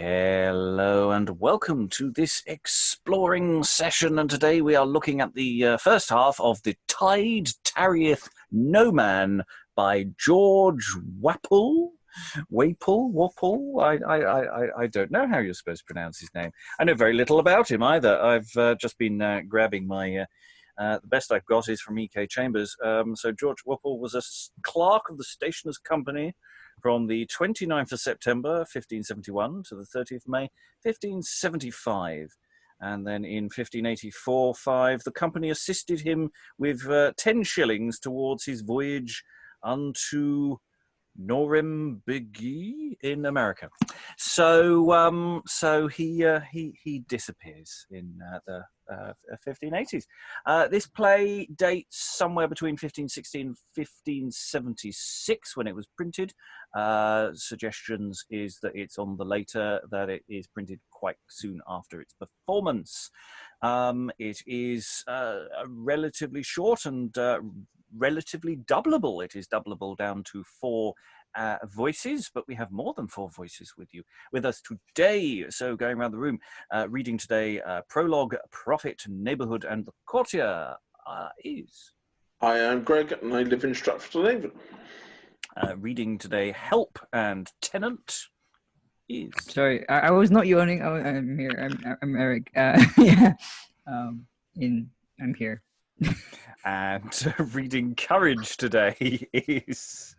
Hello and welcome to this exploring session, and today we are looking at the first half of the Tide Tarrieth No Man by George Wapull. Wapull? I don't know how you're supposed to pronounce his name. I know very little about him either. I've just been grabbing my... the best I've got is from E.K. Chambers. So George Wapull was a clerk of the Stationers' Company from the 29th of September, 1571, to the 30th of May, 1575. And then in 1584-5, the company assisted him with 10 shillings towards his voyage unto Norembigi in America. So he disappears in the 1580s. This play dates somewhere between 1516 and 1576 when it was printed. Suggestions is that it's on the later, that it is printed quite soon after its performance. It is relatively short and relatively doubleable. It is doubleable down to 4 voices, but we have more than 4 voices with us today. So going around the room, reading today Prologue, Prophet, Neighbourhood, and the Courtier is... Hi, I'm Greg, and I live in Stratford-on-Avon. Reading today Help and Tenant is... Sorry, I was not yawning. I'm here. I'm Eric. Yeah, I'm here. And reading Courage today is...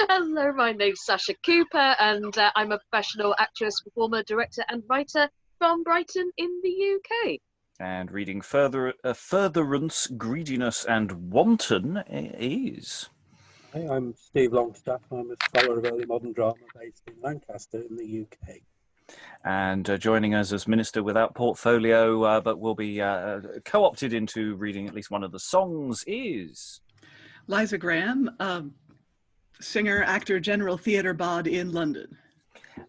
Hello, my name's Sascha Cooper, and I'm a professional actress, performer, director, and writer from Brighton in the UK. And reading Furtherance, Greediness, and Wanton is... Hi, I'm Steve Longstaffe. I'm a scholar of early modern drama based in Lancaster in the UK. And joining us as Minister without portfolio, but will be co-opted into reading at least one of the songs is... Liza Graham, singer, actor, general theatre bod in London.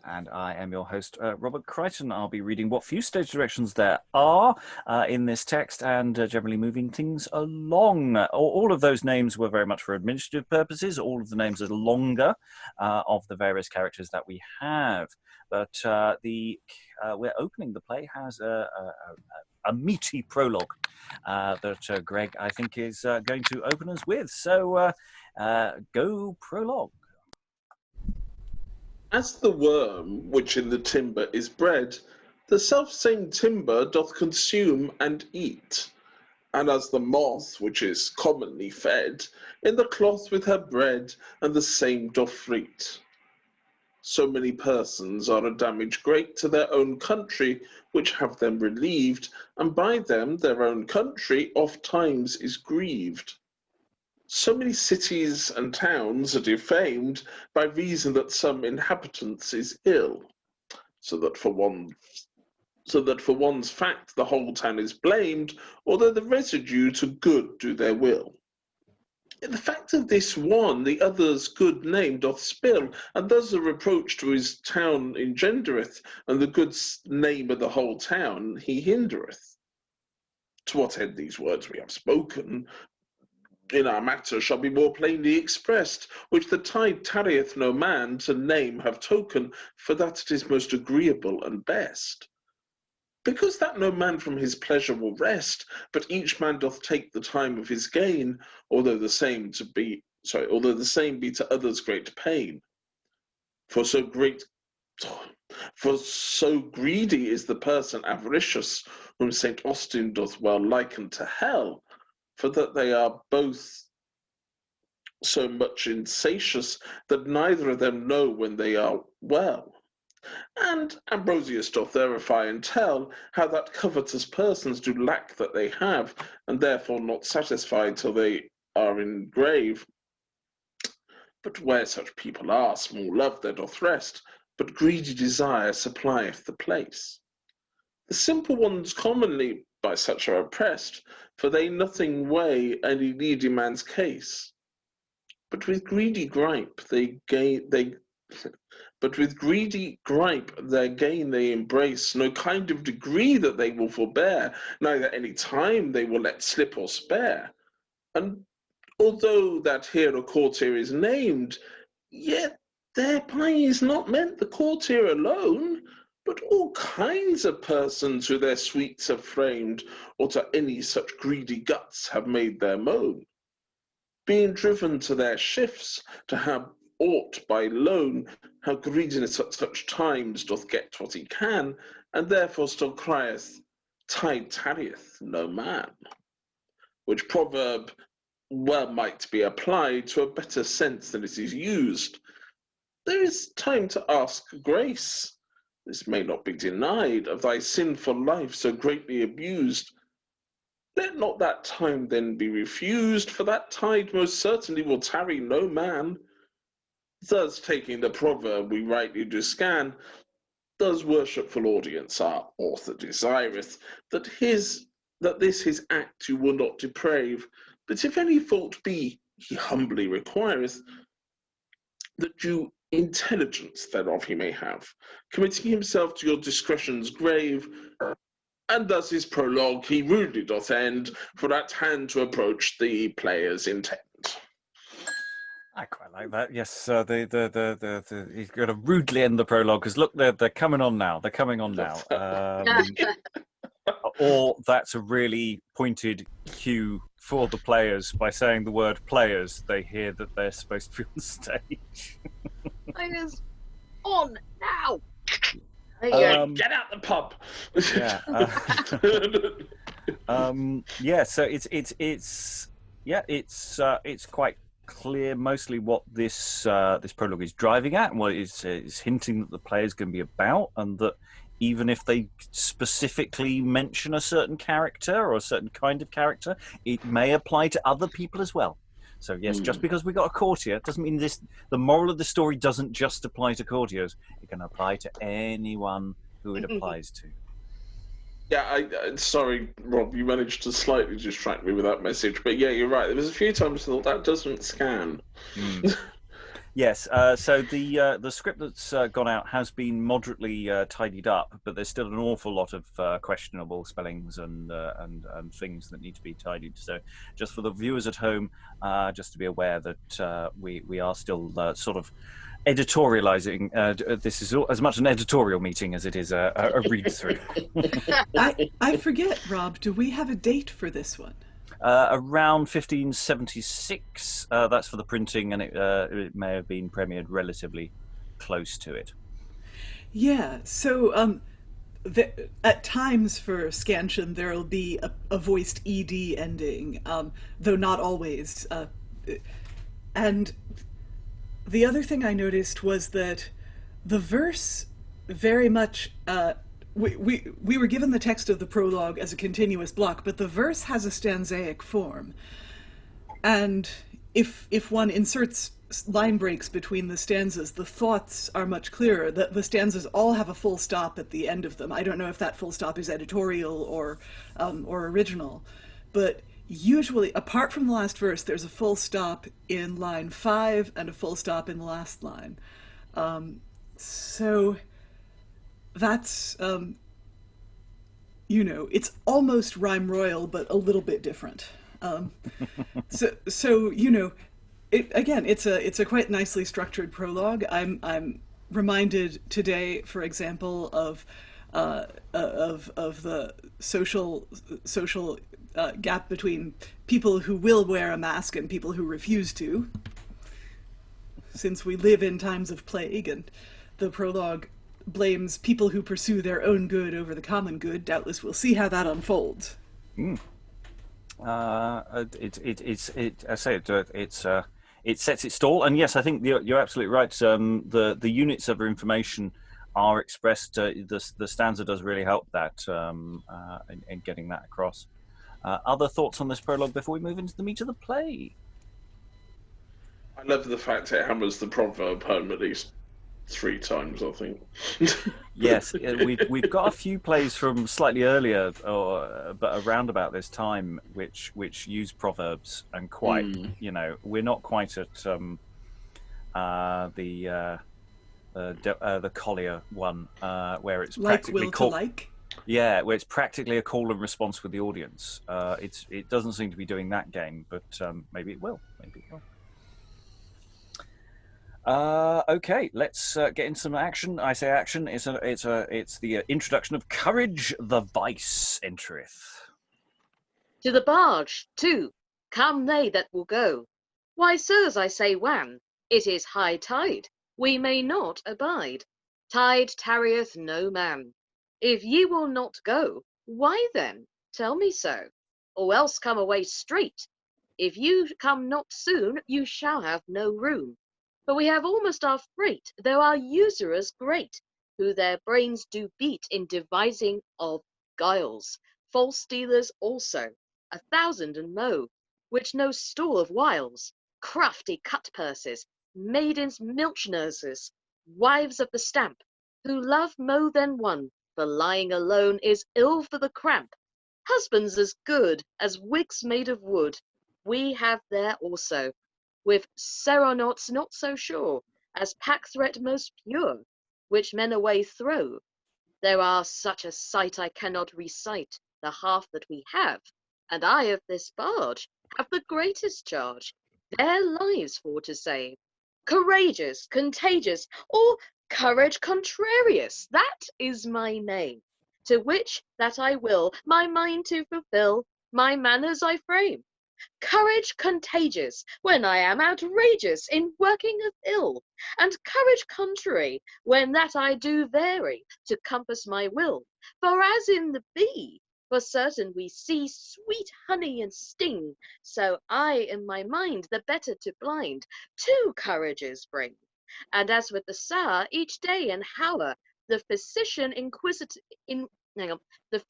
And I am your host, Robert Crighton. I'll be reading what few stage directions there are in this text and generally moving things along. All of those names were very much for administrative purposes. All of the names are longer of the various characters that we have. But we're opening the play has a meaty prologue that Greg, I think, is going to open us with. So go prologue. As the worm, which in the timber is bred, the self-same timber doth consume and eat. And as the moth, which is commonly fed, in the cloth with her bread, and the same doth freet. So many persons are a damage great to their own country, which have them relieved, and by them their own country oft times is grieved. So many cities and towns are defamed by reason that some inhabitants is ill, so that for one's fact the whole town is blamed, although the residue to good do their will. In the fact of this one, the other's good name doth spill, and thus a reproach to his town engendereth, and the good name of the whole town he hindereth. To what end these words we have spoken, in our matter shall be more plainly expressed, which the Tide Tarrieth No Man to name have token, for that it is most agreeable and best. Because that no man from his pleasure will rest, but each man doth take the time of his gain, although the same be to others great pain. For so greedy is the person avaricious, whom St. Austin doth well liken to hell, for that they are both so much insatious that neither of them know when they are well. And Ambrosius doth verify and tell how that covetous persons do lack that they have, and therefore not satisfied till they are in grave. But where such people are, small love there doth rest, but greedy desire supplieth the place. The simple ones commonly by such are oppressed, for they nothing weigh any needy man's case. But with greedy gripe their gain they embrace, no kind of degree that they will forbear, neither any time they will let slip or spare. And although that here a courtier is named, yet thereby is not meant the courtier alone, but all kinds of persons who their sweets have framed, or to any such greedy guts have made their moan, being driven to their shifts to have aught by loan, how greediness at such times doth get what he can, and therefore still crieth, Tide tarrieth no man, which proverb well might be applied to a better sense than it is used. There is time to ask grace, this may not be denied, of thy sinful life so greatly abused. Let not that time then be refused, for that tide most certainly will tarry no man. Thus, taking the proverb we rightly do scan, does worshipful audience our author desireth, that this his act you will not deprave, but if any fault be, he humbly requireth, that due intelligence thereof he may have, committing himself to your discretion's grave, and thus his prologue he rudely doth end, for at hand to approach the player's intent. I quite like that. Yes, he's going to rudely end the prologue because look, they're coming on now. They're coming on now. Or that's a really pointed cue for the players by saying the word "players." They hear that they're supposed to be on stage. Players on now. Get out the pub. Yeah. So it's quite clear mostly what this prologue is driving at and what it's hinting that the player is going to be about, and that even if they specifically mention a certain character or a certain kind of character, it may apply to other people as well. So yes, just because we got a courtier doesn't mean the moral of the story doesn't just apply to courtiers. It can apply to anyone who it applies to. Yeah, sorry, Rob, you managed to slightly distract me with that message, but yeah, you're right. There was a few times I thought that doesn't scan. Yes, so the script that's gone out has been moderately tidied up, but there's still an awful lot of questionable spellings and things that need to be tidied. So, just for the viewers at home, just to be aware that we are still sort of editorializing. This is as much an editorial meeting as it is a read through. I forget, Rob. Do we have a date for this one? Around 1576. That's for the printing, and it may have been premiered relatively close to it. Yeah. So at times for scansion there will be a voiced ed ending, though not always. And the other thing I noticed was that the verse very much. We were given the text of the prologue as a continuous block, but the verse has a stanzaic form. And if one inserts line breaks between the stanzas, the thoughts are much clearer. The stanzas all have a full stop at the end of them. I don't know if that full stop is editorial or original, but usually, apart from the last verse, there's a full stop in line 5 and a full stop in the last line. So that's, it's almost rhyme royal, but a little bit different. So it's a quite nicely structured prologue. I'm reminded today, for example, of the social gap between people who will wear a mask and people who refuse to, since we live in times of plague, and the prologue blames people who pursue their own good over the common good. Doubtless we'll see how that unfolds. It sets its stall, and yes, I think you're absolutely right. The units of information are expressed. The stanza does really help that in getting that across. Other thoughts on this prologue before we move into the meat of the play? I love the fact it hammers the proverb home at least 3 times, I think. Yes, we've got a few plays from slightly earlier, but around about this time, which use proverbs and quite, we're not quite at the Collier one, where it's practically where it's practically a call and response with the audience. It doesn't seem to be doing that game, but maybe it will. Okay, let's get into some action. I say action. It's the introduction of Courage the Vice entereth. To the barge, too, come they that will go. Why, sirs, I say wan, it is high tide, we may not abide. Tide tarrieth no man. If ye will not go, why then, tell me so, or else come away straight. If you come not soon, you shall have no room. For we have almost our freight, though our usurers great, who their brains do beat in devising of guiles, false dealers also, 1,000 and mo, which no store of wiles, crafty cut-purses, maidens milch-nurses, wives of the stamp, who love mo than one, for lying alone is ill for the cramp. Husbands as good as wigs made of wood, we have there also, with seronauts not so sure, as pack-threat most pure, which men away throw. There are such a sight I cannot recite, the half that we have, and I of this barge have the greatest charge, their lives for to save. Courageous, contagious, or courage contrarious, that is my name, to which that I will my mind to fulfill, my manners I frame. Courage contagious, when I am outrageous in working of ill, and courage contrary, when that I do vary to compass my will. For as in the bee, for certain we see sweet honey and sting, so I in my mind the better to blind, two courages bring. And as with the sour, each day and hour, the physician the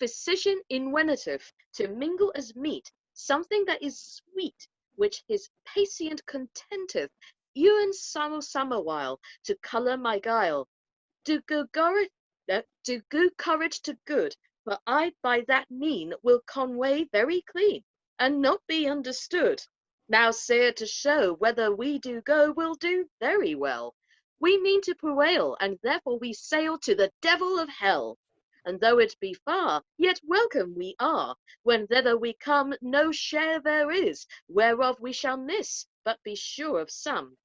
physician inventive to mingle as meat something that is sweet, which his patient contenteth, e'en summer while, to colour my guile. Do good courage to good, for I by that mean will convey very clean, and not be understood. Now, sir, to show whether we do go will do very well. We mean to prevail, and therefore we sail to the devil of hell. And though it be far, yet welcome we are. When thither we come, no share there is, whereof we shall miss, but be sure of some.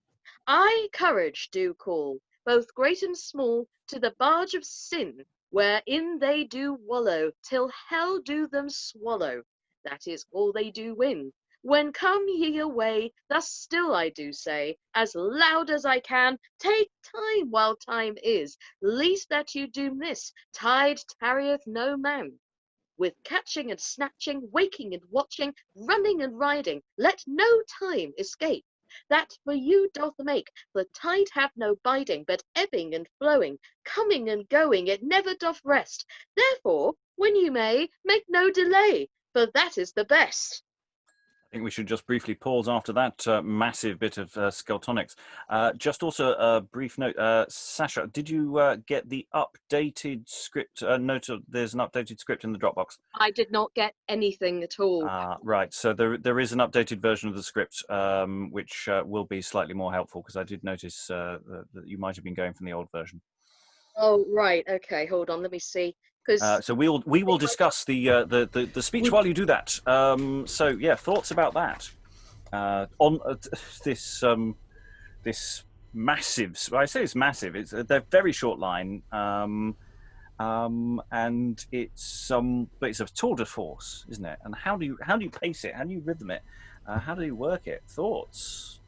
I courage do call, both great and small, to the barge of sin, wherein they do wallow, till hell do them swallow. That is all they do win. When come ye away, thus still I do say, as loud as I can, take time while time is, least that you do miss, tide tarrieth no man. With catching and snatching, waking and watching, running and riding, let no time escape. That for you doth make, the tide have no biding, but ebbing and flowing, coming and going, it never doth rest. Therefore, when you may, make no delay, for that is the best. I think we should just briefly pause after that massive bit of Skeltonics. Just also a brief note, Sascha, did you get the updated script? Note there's an updated script in the Dropbox. I did not get anything at all. Right, so there is an updated version of the script, which will be slightly more helpful, because I did notice that you might have been going from the old version. Oh, right, okay, hold on, let me see. So we will discuss the speech while you do that. So yeah, thoughts about that on this this massive. I say it's massive. It's they're very short line, and it's but it's a tour de force, isn't it? And how do you pace it? How do you rhythm it? How do you work it? Thoughts?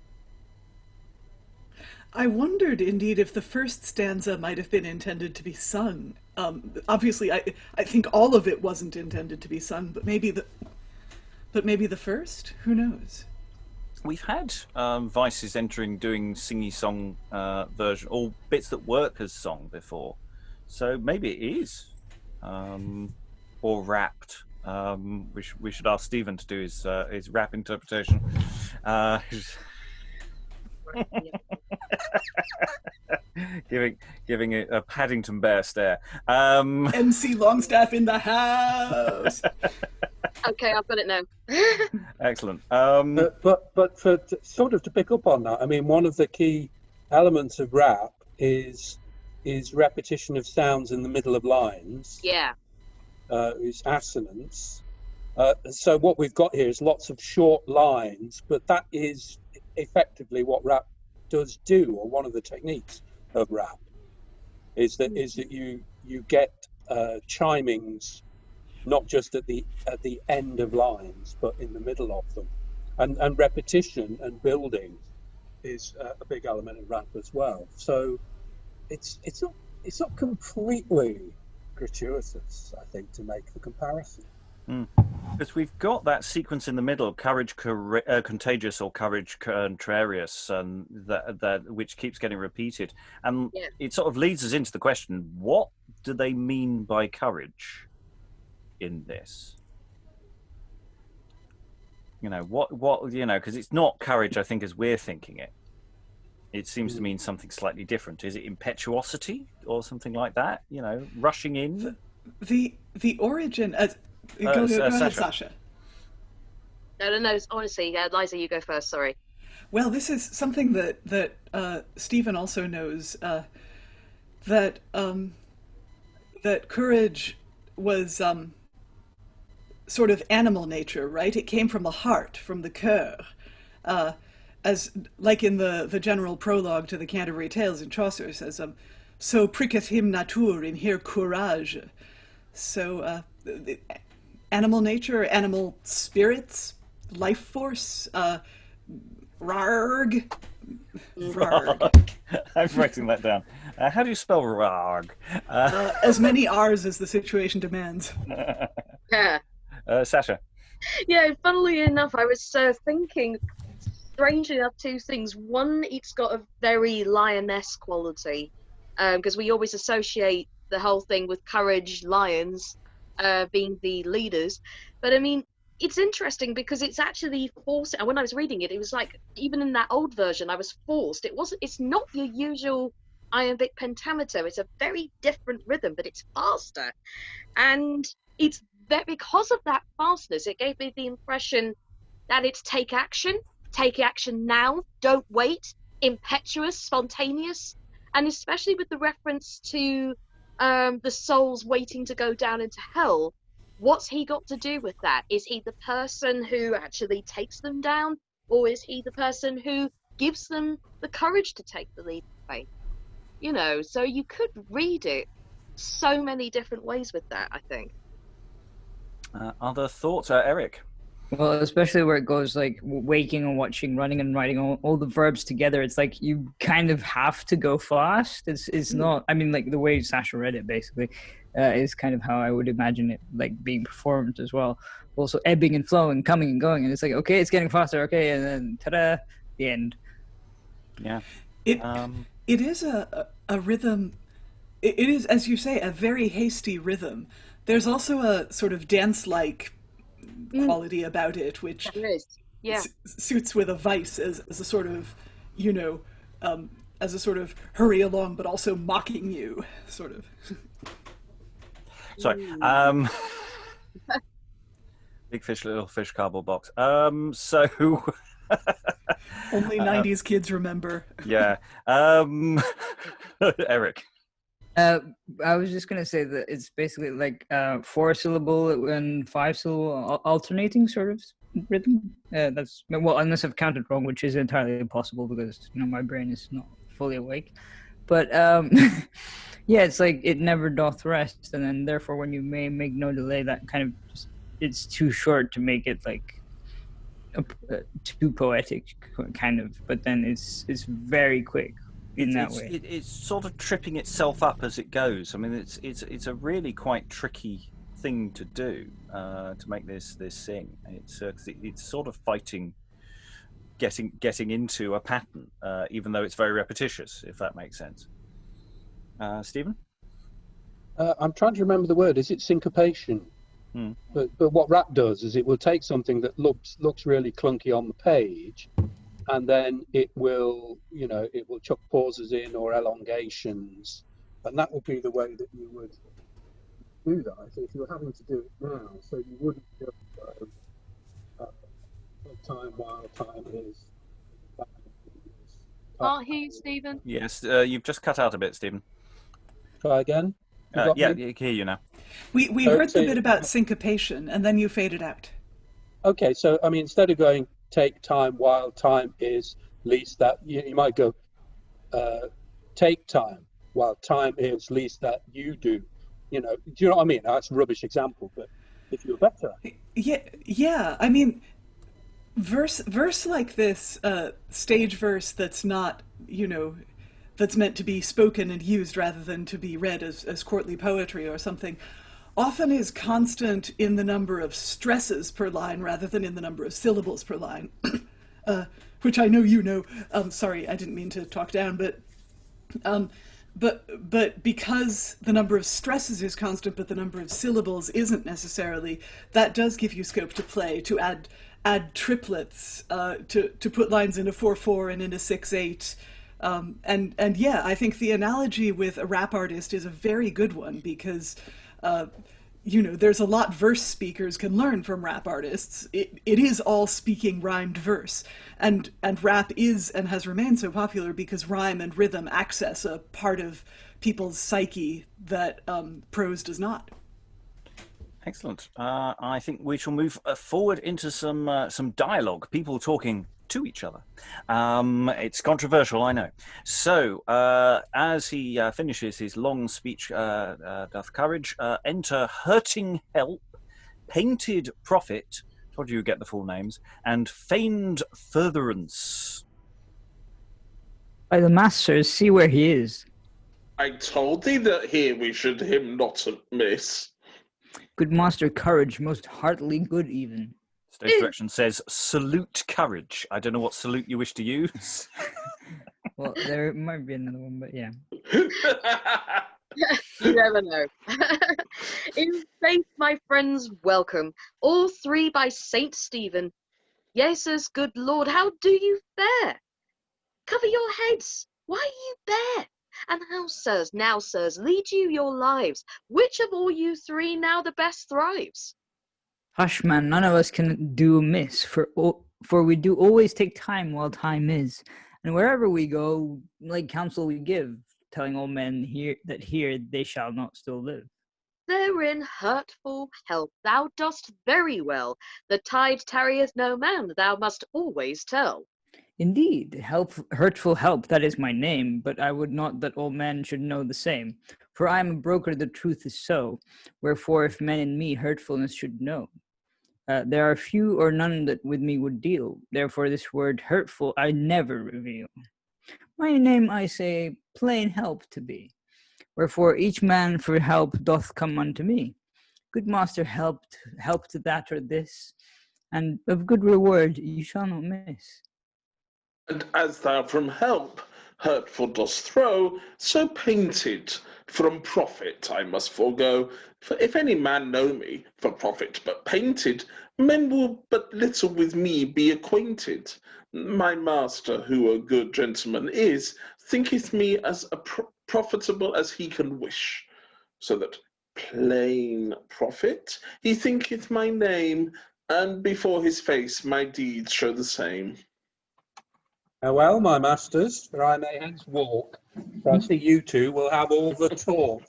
I wondered, indeed, if the first stanza might have been intended to be sung. Obviously, I think all of it wasn't intended to be sung, but maybe the first. Who knows? We've had Vices doing singy song version, or bits that work as song before, so maybe it is, or rapped. We should ask Stephen to do his rap interpretation. giving it a Paddington Bear stare. MC Longstaffe in the house. Okay, I've got it now. Excellent. But sort of to pick up on that, I mean, one of the key elements of rap is repetition of sounds in the middle of lines. Yeah. Is assonance. So what we've got here is lots of short lines, but that is effectively what rap does do, or one of the techniques of rap, is that you get chimings not just at the end of lines, but in the middle of them, and repetition and building is a big element of rap as well. So it's not completely gratuitous, I think, to make the comparison. Because we've got that sequence in the middle, courage contagious or courage contrarious, and that which keeps getting repeated, and it sort of leads us into the question: what do they mean by courage in this? You know, what you know, because it's not courage, I think, as we're thinking it. It seems to mean something slightly different. Is it impetuosity or something like that? You know, rushing in. The origin. Go ahead, Sascha. No. Honestly, Liza, you go first. Sorry. Well, this is something that Stephen also knows. That courage was sort of animal nature, right? It came from the heart, from the cœur. As like in the general prologue to the Canterbury Tales in Chaucer says, so pricketh him nature in her courage. So animal nature, animal spirits, life force, rarg. I'm writing that down. How do you spell rarg? As many R's as the situation demands. Yeah. Sascha. Yeah, funnily enough, I was thinking, strangely enough, two things. One, it's got a very lioness quality, because we always associate the whole thing with courage, lions being the leaders. But I mean, it's interesting because it's actually forced. And when I was reading it, it was like, even in that old version, I was forced. It's not your usual iambic pentameter. It's a very different rhythm, but it's faster. And it's because of that fastness, it gave me the impression that it's take action now, don't wait, impetuous, spontaneous, and especially with the reference to the souls waiting to go down into hell. What's he got to do with that? Is he the person who actually takes them down, or is he the person who gives them the courage to take the lead of faith? You know, so you could read it so many different ways with that, I think. Other thoughts, Eric? Well, especially where it goes like waking and watching, running and writing, all the verbs together. It's like you kind of have to go fast. It's not, I mean, like the way Sascha read it basically is kind of how I would imagine it like being performed as well. Also ebbing and flowing, coming and going. And it's like, okay, it's getting faster. Okay. And then ta-da, the end. Yeah. It is a rhythm. It is, as you say, a very hasty rhythm. There's also a sort of dance-like quality about it, which suits with a vice as a sort of, you know, as a sort of hurry along, but also mocking you, sort of. Sorry. Big fish, little fish, cardboard box. So... Only 90s kids remember. Yeah. Eric. I was just going to say that it's basically like 4-syllable and 5-syllable alternating sort of rhythm. That's, well, unless I've counted wrong, which is entirely impossible because, you know, my brain is not fully awake. But yeah, it's like it never doth rest, and then therefore when you may make no delay, that kind of just, it's too short to make it like too poetic kind of, but then it's very quick. It's sort of tripping itself up as it goes. I mean, it's a really quite tricky thing to do to make this sing. It's sort of fighting, getting into a pattern, even though it's very repetitious, if that makes sense. Stephen? I'm trying to remember the word. Is it syncopation? But what rap does is it will take something that looks really clunky on the page, and then it will, you know, it will chuck pauses in or elongations, and that would be the way that you would do that. I think if you were having to do it now, so you wouldn't just go time while time is. Can't hear you, Stephen. Yes, you've just cut out a bit, Stephen. Try again. Yeah, I can hear you now. We heard the bit about syncopation, and then you faded out. Okay, so I mean, instead of going take time while time is, least that you might go, take time while time is least that you do. Do you know what I mean? That's a rubbish example, but if you're better. Yeah. I mean, verse like this, stage verse that's not, that's meant to be spoken and used rather than to be read as courtly poetry or something, often is constant in the number of stresses per line rather than in the number of syllables per line. Which I know you know. Sorry, I didn't mean to talk down, but because the number of stresses is constant, but the number of syllables isn't necessarily, that does give you scope to play, to add triplets, to put lines in a 4/4 and in a 6/8. And yeah, I think the analogy with a rap artist is a very good one because, there's a lot verse speakers can learn from rap artists. It is all speaking rhymed verse. And rap is and has remained so popular because rhyme and rhythm access a part of people's psyche that prose does not. Excellent. I think we shall move forward into some dialogue, people talking to each other. It's controversial, I know. So, as he finishes his long speech, doth courage, enter hurting help, painted prophet, told you get the full names, and feigned furtherance. By the masters, see where he is. I told thee that here we should him not miss. Good master courage, most heartily good even. Stage direction says, salute courage. I don't know what salute you wish to use. Well, there might be another one, but yeah. You never know. In faith, my friends, welcome, all three by Saint Stephen. Yesus, good Lord, how do you fare? Cover your heads, why are you bare? And how, sirs, now, sirs, lead you your lives? Which of all you three now the best thrives? Hush, man, none of us can do amiss, for we do always take time while time is. And wherever we go, like counsel we give, telling all men here they shall not still live. Therein hurtful help thou dost very well. The tide tarrieth no man, thou must always tell. Indeed, hurtful help, that is my name, but I would not that all men should know the same. For I am a broker, the truth is so. Wherefore, if men in me hurtfulness should know, there are few or none that with me would deal. Therefore, this word hurtful I never reveal. My name, I say, plain help to be. Wherefore, each man for help doth come unto me. Good master, help to that or this, and of good reward you shall not miss. And as thou from help hurtful dost throw, so painted from profit I must forego. For if any man know me for profit but painted, men will but little with me be acquainted. My master, who a good gentleman is, thinketh me as profitable as he can wish. So that plain profit, he thinketh my name, and before his face my deeds show the same. Well, my masters, for I may hence walk, for I see you two will have all the talk.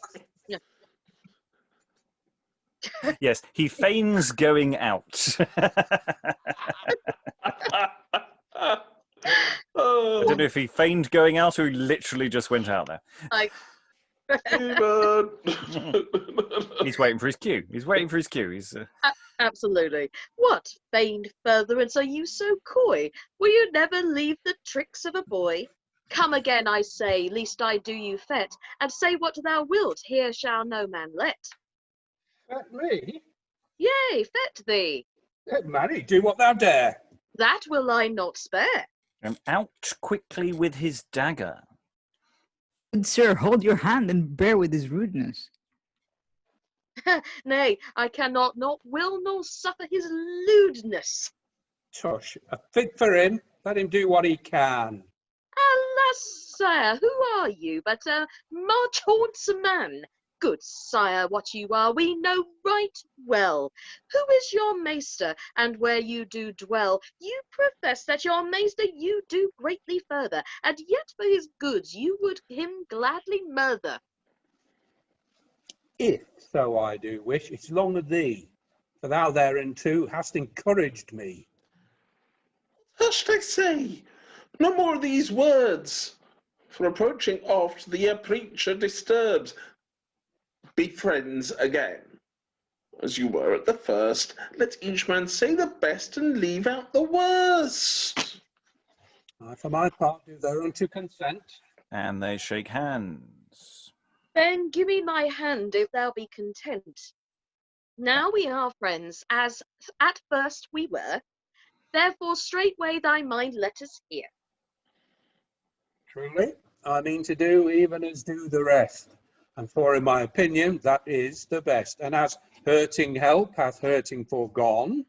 Yes, he feigns going out. I don't know if he feigned going out or he literally just went out there. He's waiting for his cue. He's Absolutely. What, feigned furtherance, are you so coy? Will you never leave the tricks of a boy? Come again, I say, least I do you fet, and say what thou wilt, here shall no man let. Fet me? Yea, fet thee. Marry, do what thou dare. That will I not spare. and out quickly with his dagger. Good sir, hold your hand and bear with his rudeness. Nay, I cannot, not will, nor suffer his lewdness. Tush, a fig for him. Let him do what he can. Alas, sire, who are you but a Marchhorn's man? Good sire, what you are we know right well. Who is your maester, and where you do dwell? You profess that your maester you do greatly further, and yet for his goods you would him gladly murder. If so I do wish, it's long of thee, for thou therein too hast encouraged me. How should I say? No more of these words, for approaching oft the preacher disturbs. Be friends again, as you were at the first. Let each man say the best and leave out the worst. I, for my part, do thereunto consent. And they shake hands. Then give me my hand if thou be content. Now we are friends, as at first we were. Therefore straightway thy mind let us hear. Truly, I mean to do even as do the rest. And for in my opinion, that is the best. And as hurting help hath hurting foregone,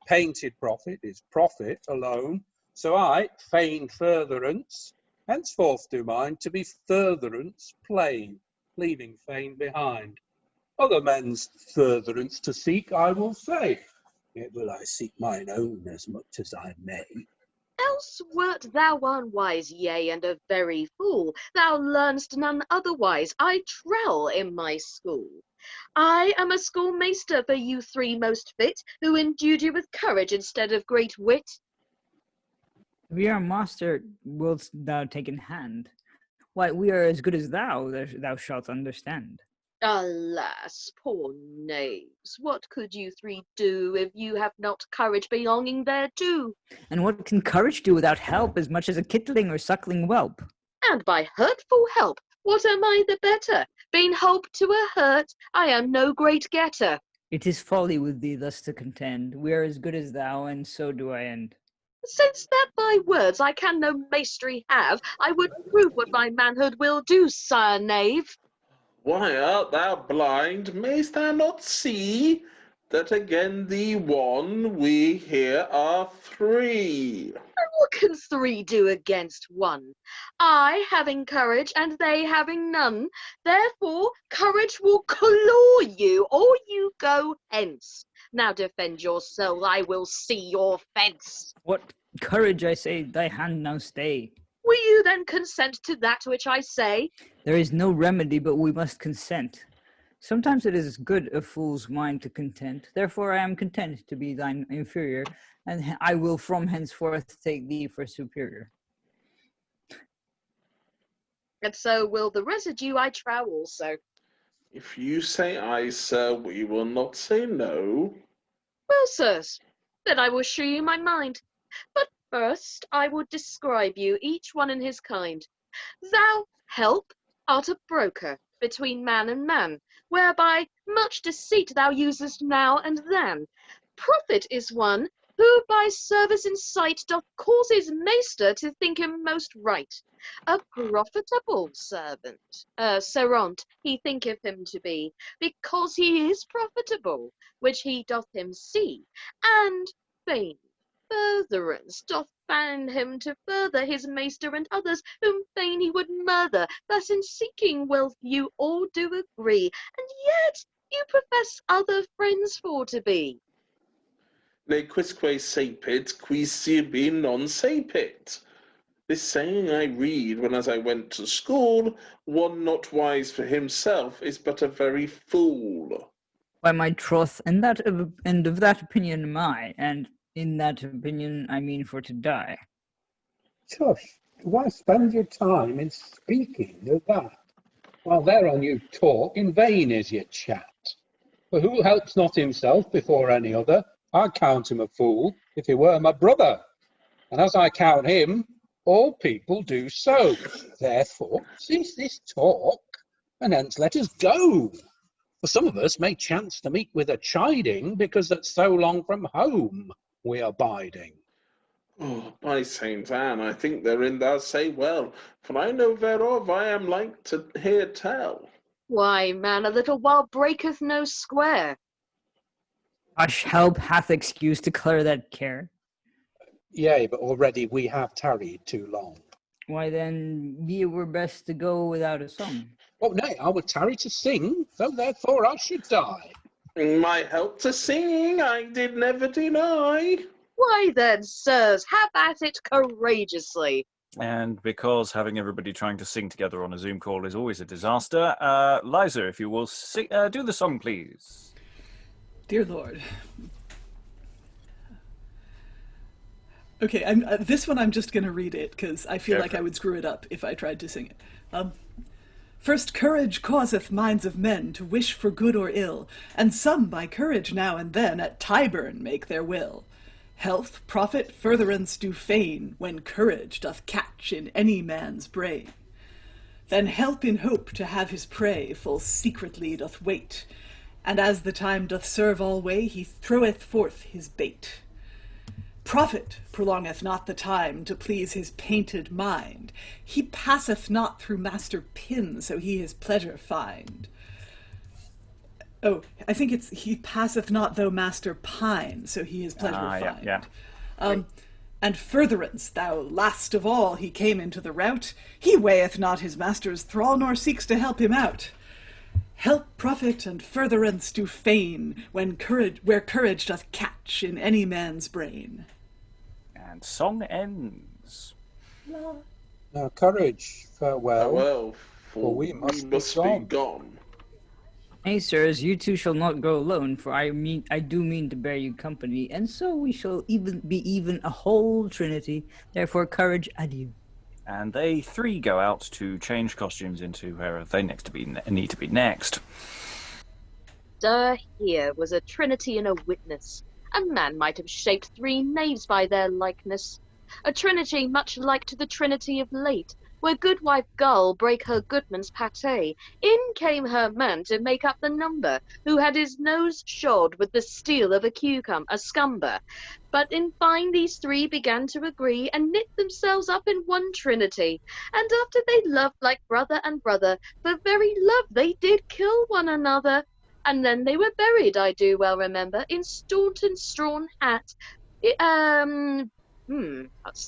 painted profit is profit alone. So I, feigned furtherance, henceforth do mine to be furtherance plain, leaving feign behind. Other men's furtherance to seek, I will say, yet will I seek mine own as much as I may. Else wert thou unwise, yea, and a very fool. Thou learn'st none otherwise, I trow, in my school. I am a schoolmaster for you three most fit, who endued you with courage instead of great wit. We are master, wilt thou take in hand? Why, we are as good as thou shalt understand. Alas, poor knaves, what could you three do if you have not courage belonging thereto? And what can courage do without help, as much as a kittling or suckling whelp? And by hurtful help, what am I the better? Being help to a hurt, I am no great getter. It is folly with thee thus to contend. We are as good as thou, and so do I end. Since that by words I can no mastery have, I would prove what my manhood will do, sire knave. Why art thou blind? Mayst thou not see that again thee one, we here are three? What can three do against one? I having courage and they having none. Therefore courage will claw you, or you go hence. Now defend yourself, I will see your fence. What courage, I say, thy hand now stay. Will you then consent to that which I say? There is no remedy, but we must consent. Sometimes it is good a fool's mind to content. Therefore I am content to be thine inferior, and I will from henceforth take thee for superior. And so will the residue, I trow also. If you say aye, sir, we will not say no. Well, sirs, then I will shew you my mind. But first I would describe you, each one in his kind. Thou, help, art a broker between man and man, whereby much deceit thou usest now and then. Prophet is one who by service in sight doth cause his master to think him most right. A profitable servant he thinketh him to be, because he is profitable, which he doth him see, and vain furtherance doth fan him to further his master and others, whom fain he would murder. Thus in seeking wealth you all do agree, and yet you profess other friends for to be. Ne quisque sapit, qui sibi non sapit. This saying I read when as I went to school, one not wise for himself is but a very fool. By my troth, and of that opinion am I, and in that opinion I mean for to die. Tush, why spend your time in speaking of that? While thereon you talk, in vain is your chat. For who helps not himself before any other, I'd count him a fool if he were my brother. And as I count him, all people do so. Therefore, cease this talk, and hence let us go. For some of us may chance to meet with a chiding, because that so long from home we are biding. Oh, by Saint Anne, I think therein thou say well, for I know whereof I am like to hear tell. Why, man, a little while breaketh no square. Hush, help hath excuse to clear that care. Yea, but already we have tarried too long. Why then, ye were best to go without a song. Oh, nay, I would tarry to sing, though therefore I should die. My help to singing I did never deny. Why then, sirs, have at it courageously. And because having everybody trying to sing together on a Zoom call is always a disaster, Liza, if you will do the song, please. Dear Lord, Okay, this one I'm just going to read it because I feel like I would screw it up if I tried to sing it. First courage causeth minds of men to wish for good or ill, and some by courage now and then at Tyburn make their will. Health, profit, furtherance do feign, when courage doth catch in any man's brain. Then help in hope to have his prey full secretly doth wait, and as the time doth serve all way, he throweth forth his bait. Profit prolongeth not the time to please his painted mind. He passeth not through master pin, so he his pleasure find. Oh, I think it's he passeth not though master pine, so he his pleasure find. Yeah. And furtherance, thou last of all, he came into the rout. He weigheth not his master's thrall, nor seeks to help him out. Help, profit, and furtherance do feign, where courage doth catch in any man's brain. And song ends. Now, courage, farewell. Well, for we must be gone. Nay, sirs, you two shall not go alone, for I do mean to bear you company, and so we shall be a whole trinity. Therefore, courage, adieu. And they three go out to change costumes into where they need to be next. Here was a trinity and a witness. A man might have shaped three knaves by their likeness. A trinity much like to the trinity of late, where goodwife Gull brake her goodman's pate. In came her man to make up the number, who had his nose shod with the steel of a scumber. But in fine these three began to agree, and knit themselves up in one trinity. And after they loved like brother and brother, for very love they did kill one another. And then they were buried, I do well remember, in Staunton's strawn hat.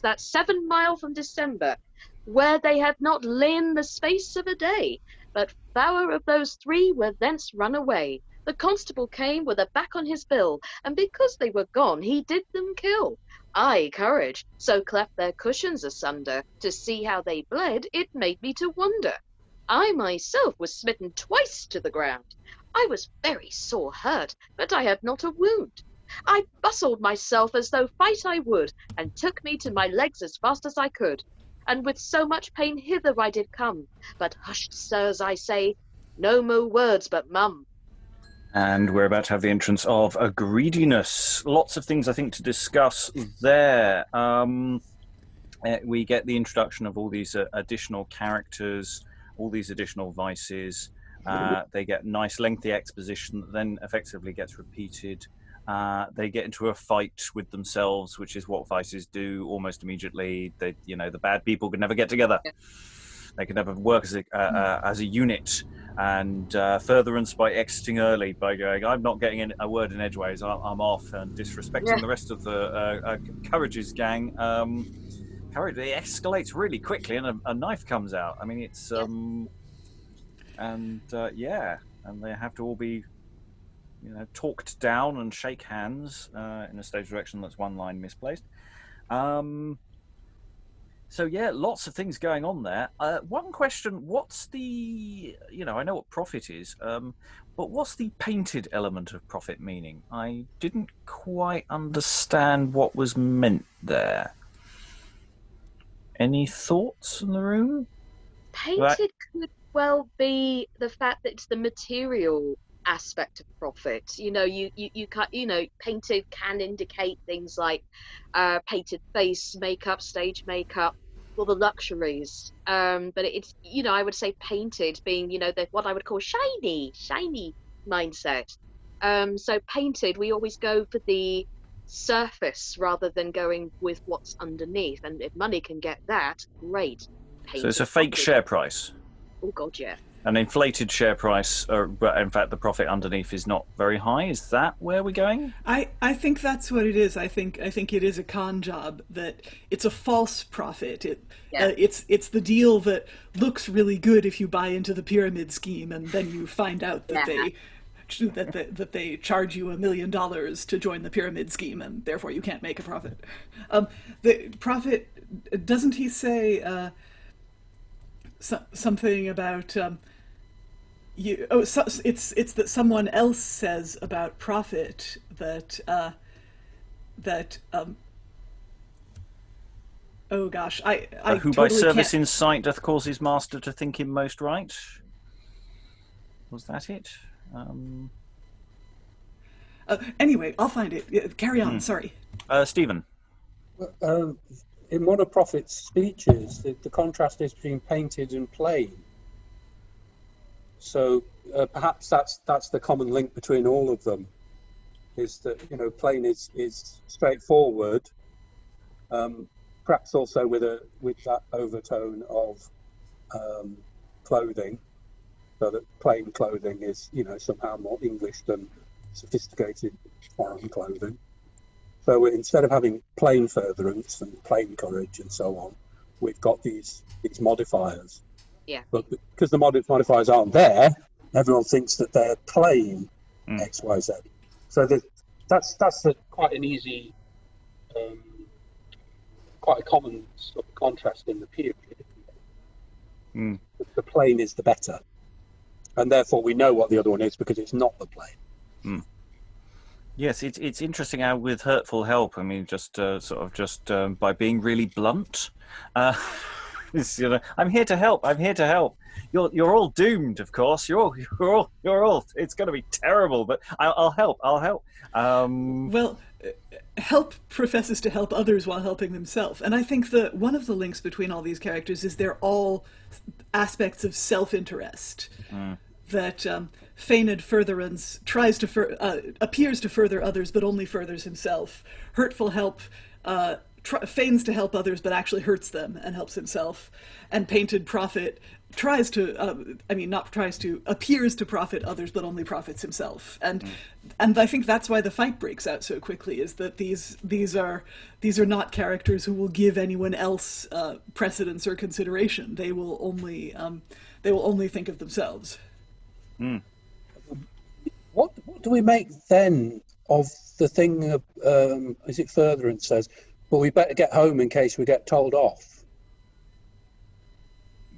That's 7 mile from December, where they had not lain the space of a day. But four of those three were thence run away. The constable came with a back on his bill, and because they were gone, he did them kill. I, courage, so cleft their cushions asunder. To see how they bled, it made me to wonder. I myself was smitten twice to the ground. I was very sore hurt, but I had not a wound. I bustled myself as though fight I would, and took me to my legs as fast as I could. And with so much pain hither I did come. But hushed, sirs, I say, no more words but mum. And we're about to have the entrance of a Greediness. Lots of things, I think, to discuss there. We get the introduction of all these additional characters, all these additional vices. They get nice lengthy exposition that then effectively gets repeated. They get into a fight with themselves, which is what vices do almost immediately. The bad people could never get together. They could never work as a unit. And furtherance by exiting early, by going, I'm not getting in a word in edgeways, I'm off, and disrespecting the rest of the Courage's gang. Courage, it escalates really quickly, and a knife comes out. I mean, it's and they have to all be, talked down and shake hands in a stage direction that's one line misplaced. So yeah, lots of things going on there. One question: what's the, I know what profit is, but what's the painted element of profit meaning? I didn't quite understand what was meant there. Any thoughts in the room? Painted could well be the fact that it's the material aspect of profit. Painted can indicate things like painted face makeup, stage makeup, or the luxuries. But it's, I would say painted being, what I would call shiny mindset. So painted, we always go for the surface rather than going with what's underneath. And if money can get that, great. So it's a fake share price. Oh God, yeah. An inflated share price, but in fact the profit underneath is not very high. Is that where we're going? I think that's what it is. I think it is a con job, that it's a false profit. It's the deal that looks really good if you buy into the pyramid scheme, and then you find out that they charge you $1 million to join the pyramid scheme, and therefore you can't make a profit. The profit, doesn't he say something about it's that someone else says about profit that Oh gosh, I who totally by service can't. in sight doth cause his master to think him most right. Was that it? Anyway, I'll find it. Carry on. Sorry. Stephen. In one of Prophet's speeches, the contrast is between painted and plain. So perhaps that's the common link between all of them, is that plain is straightforward, perhaps also with that overtone of clothing, so that plain clothing is somehow more English than sophisticated foreign clothing. So instead of having plain furtherance and plain courage and so on, we've got these modifiers. Yeah. But because the modifiers aren't there, everyone thinks that they're plain X, Y, Z. So that's quite an easy, quite a common sort of contrast in the period. The plain is the better, and therefore we know what the other one is because it's not the plain. Yes, it's interesting how with hurtful help, I mean, just by being really blunt, I'm here to help. I'm here to help. You're all doomed, of course. You're all. It's going to be terrible, but I'll help. I'll help. Well, help professes to help others while helping themselves, and I think that one of the links between all these characters is they're all aspects of self-interest. That feigned furtherance appears to further others, but only furthers himself. Hurtful help feigns to help others, but actually hurts them and helps himself. And painted prophet appears to profit others, but only profits himself. And I think that's why the fight breaks out so quickly, is that these are not characters who will give anyone else precedence or consideration. They will only think of themselves. What do we make then of the thing of is it Furtherance says, well, we better get home in case we get told off?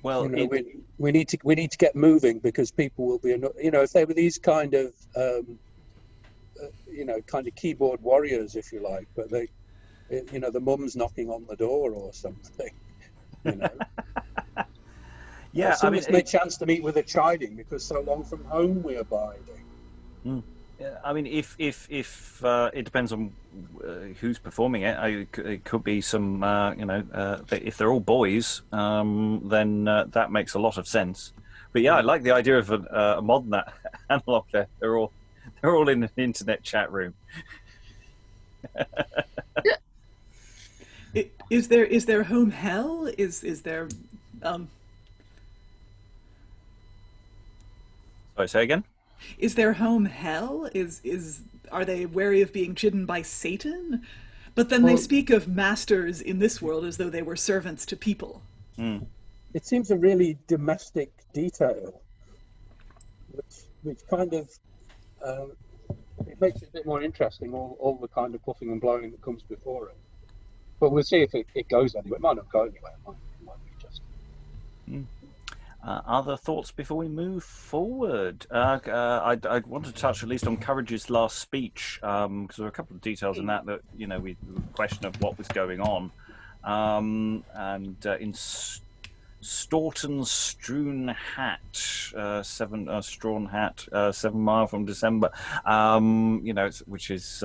Well, we need to get moving because people will be if they were these kind of kind of keyboard warriors, if you like, but they the mum's knocking on the door or something. Yeah, some of us may chance to meet with a chiding because so long from home we're biding. I mean, if it depends on who's performing it. It could be some, if they're all boys, then that makes a lot of sense. But yeah, I like the idea of a modern analog there. They're all in an internet chat room. Is there home hell? Is there? Sorry, say again? Is their home hell? Are they wary of being chidden by Satan? But then they speak of masters in this world as though they were servants to people. It seems a really domestic detail, which kind of it makes it a bit more interesting. All the kind of puffing and blowing that comes before it. But we'll see if it goes anywhere. It might not go anywhere. It might be just. Other thoughts before we move forward? I want to touch at least on Courage's last speech, because there are a couple of details in that we question of what was going on. And in Staunton's strawn hat, 7 mile from December, which is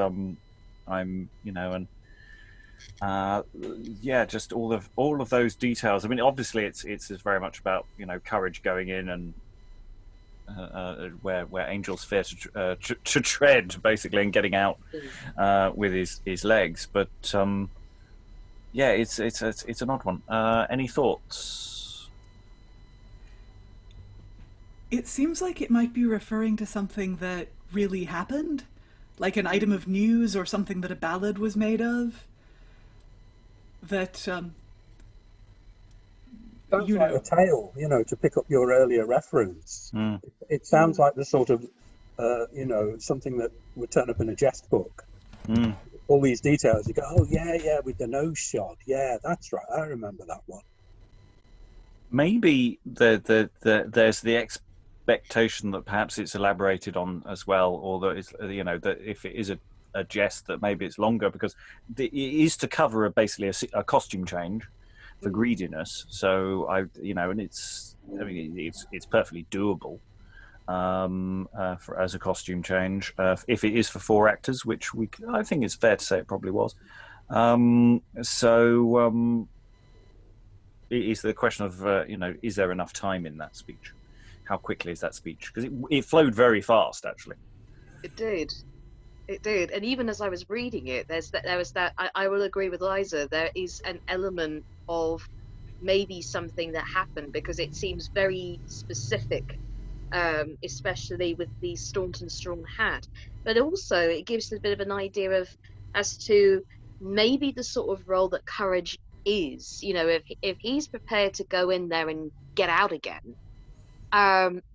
just all of those details. I mean, obviously, it's very much about courage going in and where angels fear to tread, basically, and getting out with his legs. But it's an odd one. Any thoughts? It seems like it might be referring to something that really happened, like an item of news or something that a ballad was made of. That sounds like a tale, to pick up your earlier reference. It sounds like the sort of something that would turn up in a jest book. All these details, you go, oh yeah, with the nose shot, yeah, that's right, I remember that one. Maybe there's the expectation that perhaps it's elaborated on as well, or that it's, that if it is a jest, that maybe it's longer, because it is to cover basically a costume change. for greediness. So and it's perfectly doable as a costume change if it is for 4 actors, which I think it's fair to say it probably was. It is the question of is there enough time in that speech? How quickly is that speech? Because it flowed very fast, actually. It did. It did. And even as I was reading it, there was that. I will agree with Liza. There is an element of maybe something that happened, because it seems very specific, especially with the Staunton Strong hat. But also, it gives a bit of an idea as to maybe the sort of role that courage is. If he's prepared to go in there and get out again,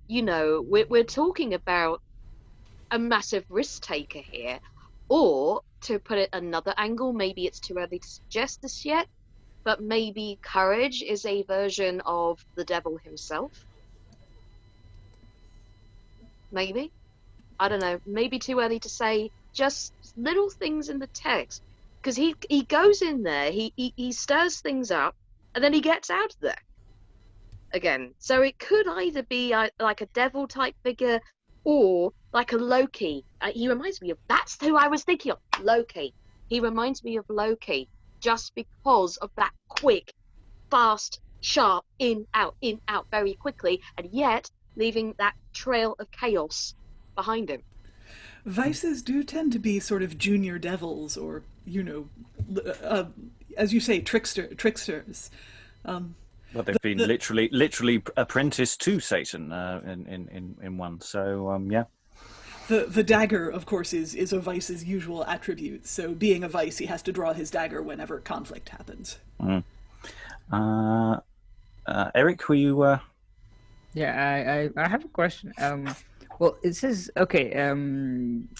we're talking about a massive risk taker here. Or, to put it another angle, maybe it's too early to suggest this yet, but maybe courage is a version of the devil himself. Maybe. I don't know. Maybe too early to say. Just little things in the text. Because he goes in there, he stirs things up, and then he gets out of there again. So it could either be like a devil type figure, or like a Loki. He reminds me of, that's who I was thinking of, Loki. He reminds me of Loki, just because of that quick, fast, sharp, in, out, very quickly, and yet leaving that trail of chaos behind him. Vices do tend to be sort of junior devils, or, as you say, tricksters. Well, they've been literally apprenticed to Satan in one. So yeah. The dagger, of course, is a vice's usual attribute. So, being a vice, he has to draw his dagger whenever conflict happens. Mm. Eric, were you? Yeah, I have a question. Well, it says, okay,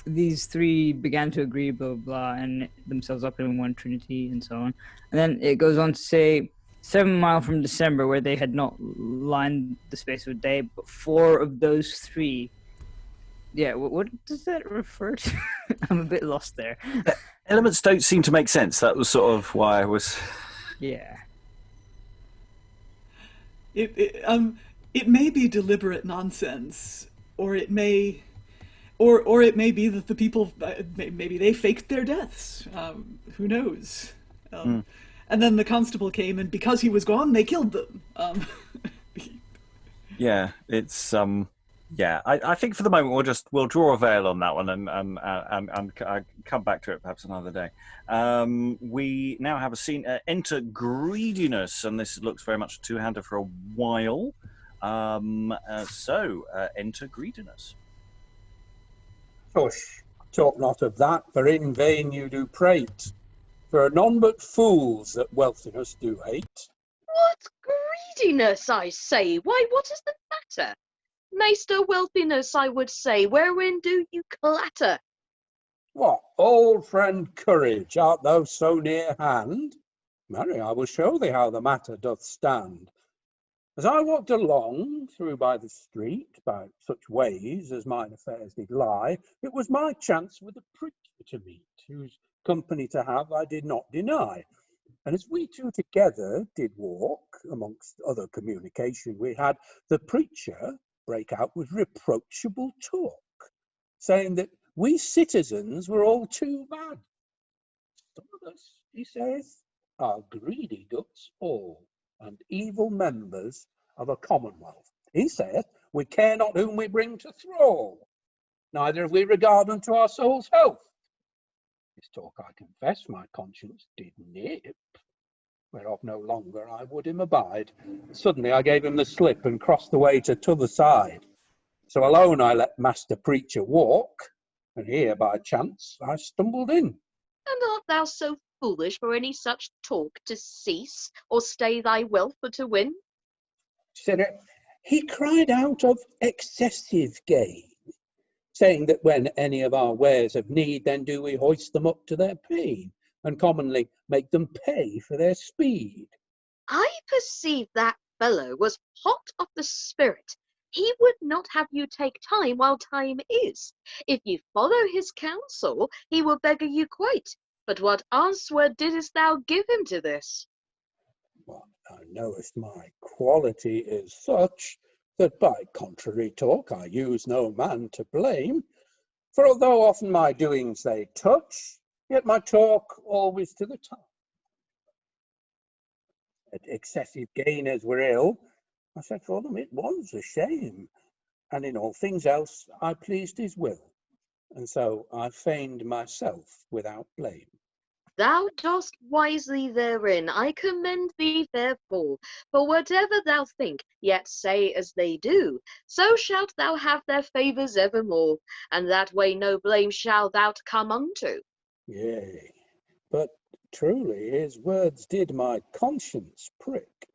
these 3 began to agree, blah, blah, blah, and themselves up in one trinity, and so on. And then it goes on to say, 7 mile from December, where they had not lined the space of a day, but 4 of those 3. Yeah, what does that refer to? I'm a bit lost there. Elements don't seem to make sense. That was sort of why I was... Yeah. It may be deliberate nonsense, or it may, or it may be that the people, maybe they faked their deaths. Who knows? And then the constable came, and because he was gone, they killed them. Yeah, it's yeah. I think for the moment we'll draw a veil on that one and come back to it perhaps another day. We now have a scene. Enter Greediness, and this looks very much a two-hander for a while. So enter Greediness. Hush, talk not of that, for in vain you do prate. For none but fools that wealthiness do hate. What greediness, I say? Why, what is the matter? Maester Wealthiness, I would say, wherein do you clatter? What, old friend Courage, art thou so near hand? Marry, I will show thee how the matter doth stand. As I walked along through by the street, by such ways as mine affairs did lie, it was my chance with a preacher to meet, whose company to have I did not deny. And as we 2 together did walk, amongst other communication we had, the preacher break out with reproachable talk, saying that we citizens were all too bad. Some of us, he says, are greedy guts all, and evil members of a commonwealth. He saith, we care not whom we bring to thrall, neither have we regard unto our soul's health. This talk, I confess, my conscience did nip, whereof no longer I would him abide. Suddenly I gave him the slip and crossed the way to t'other side. So alone I let master preacher walk, and here by chance I stumbled in. And art thou so foolish for any such talk to cease, or stay thy wealth for to win? Said he cried out of excessive gain, saying that when any of our wares have need, then do we hoist them up to their pain, and commonly make them pay for their speed. I perceive that fellow was hot of the spirit. He would not have you take time while time is. If you follow his counsel, he will beggar you quite. But what answer didst thou give him to this? What Thou knowest my quality is such, that by contrary talk I use no man to blame. For although often my doings they touch, yet my talk always to the time. That excessive gainers were ill, I said for them it was a shame, and in all things else I pleased his will, and so I feigned myself without blame. Thou dost wisely therein, I commend thee therefore. For whatever thou think, yet say as they do, so shalt thou have their favours evermore, and that way no blame shall thou come unto. Yea, but truly his words did my conscience prick.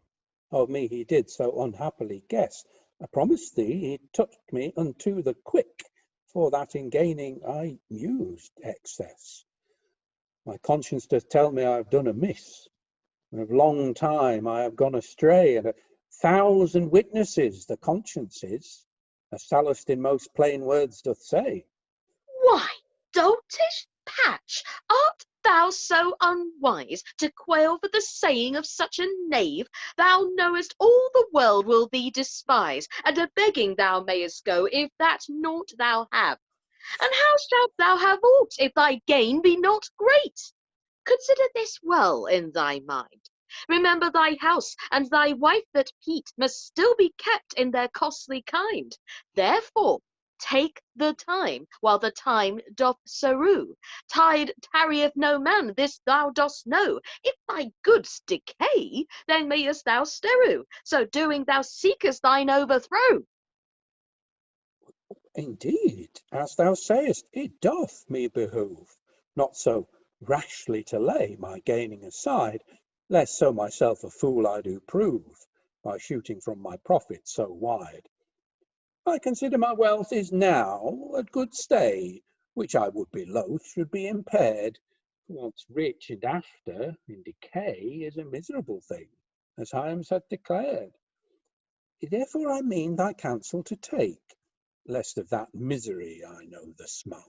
Of me he did so unhappily guess. I promise thee he touched me unto the quick, for that in gaining I used excess. My conscience doth tell me I have done amiss, and of long time I have gone astray, and 1,000 witnesses the conscience is, as Sallust in most plain words doth say. Why, doltish patch, art thou so unwise to quail for the saying of such a knave? Thou knowest all the world will thee despise, and a begging thou mayest go, if that naught thou have. And how shalt thou have aught, if thy gain be not great? Consider this well in thy mind. Remember thy house, and thy wife that Pete must still be kept in their costly kind. Therefore, take the time, while the time doth sorrow. Tide tarrieth no man, this thou dost know. If thy goods decay, then mayest thou sterrow. So doing thou seekest thine overthrow. Indeed, as thou sayest, it doth me behove, not so rashly to lay my gaining aside, lest so myself a fool I do prove, by shooting from my profit so wide. I consider my wealth is now at good stay, which I would be loath should be impaired. Once rich and after in decay is a miserable thing, as Hyams hath declared. Therefore I mean thy counsel to take, lest of that misery I know the smart.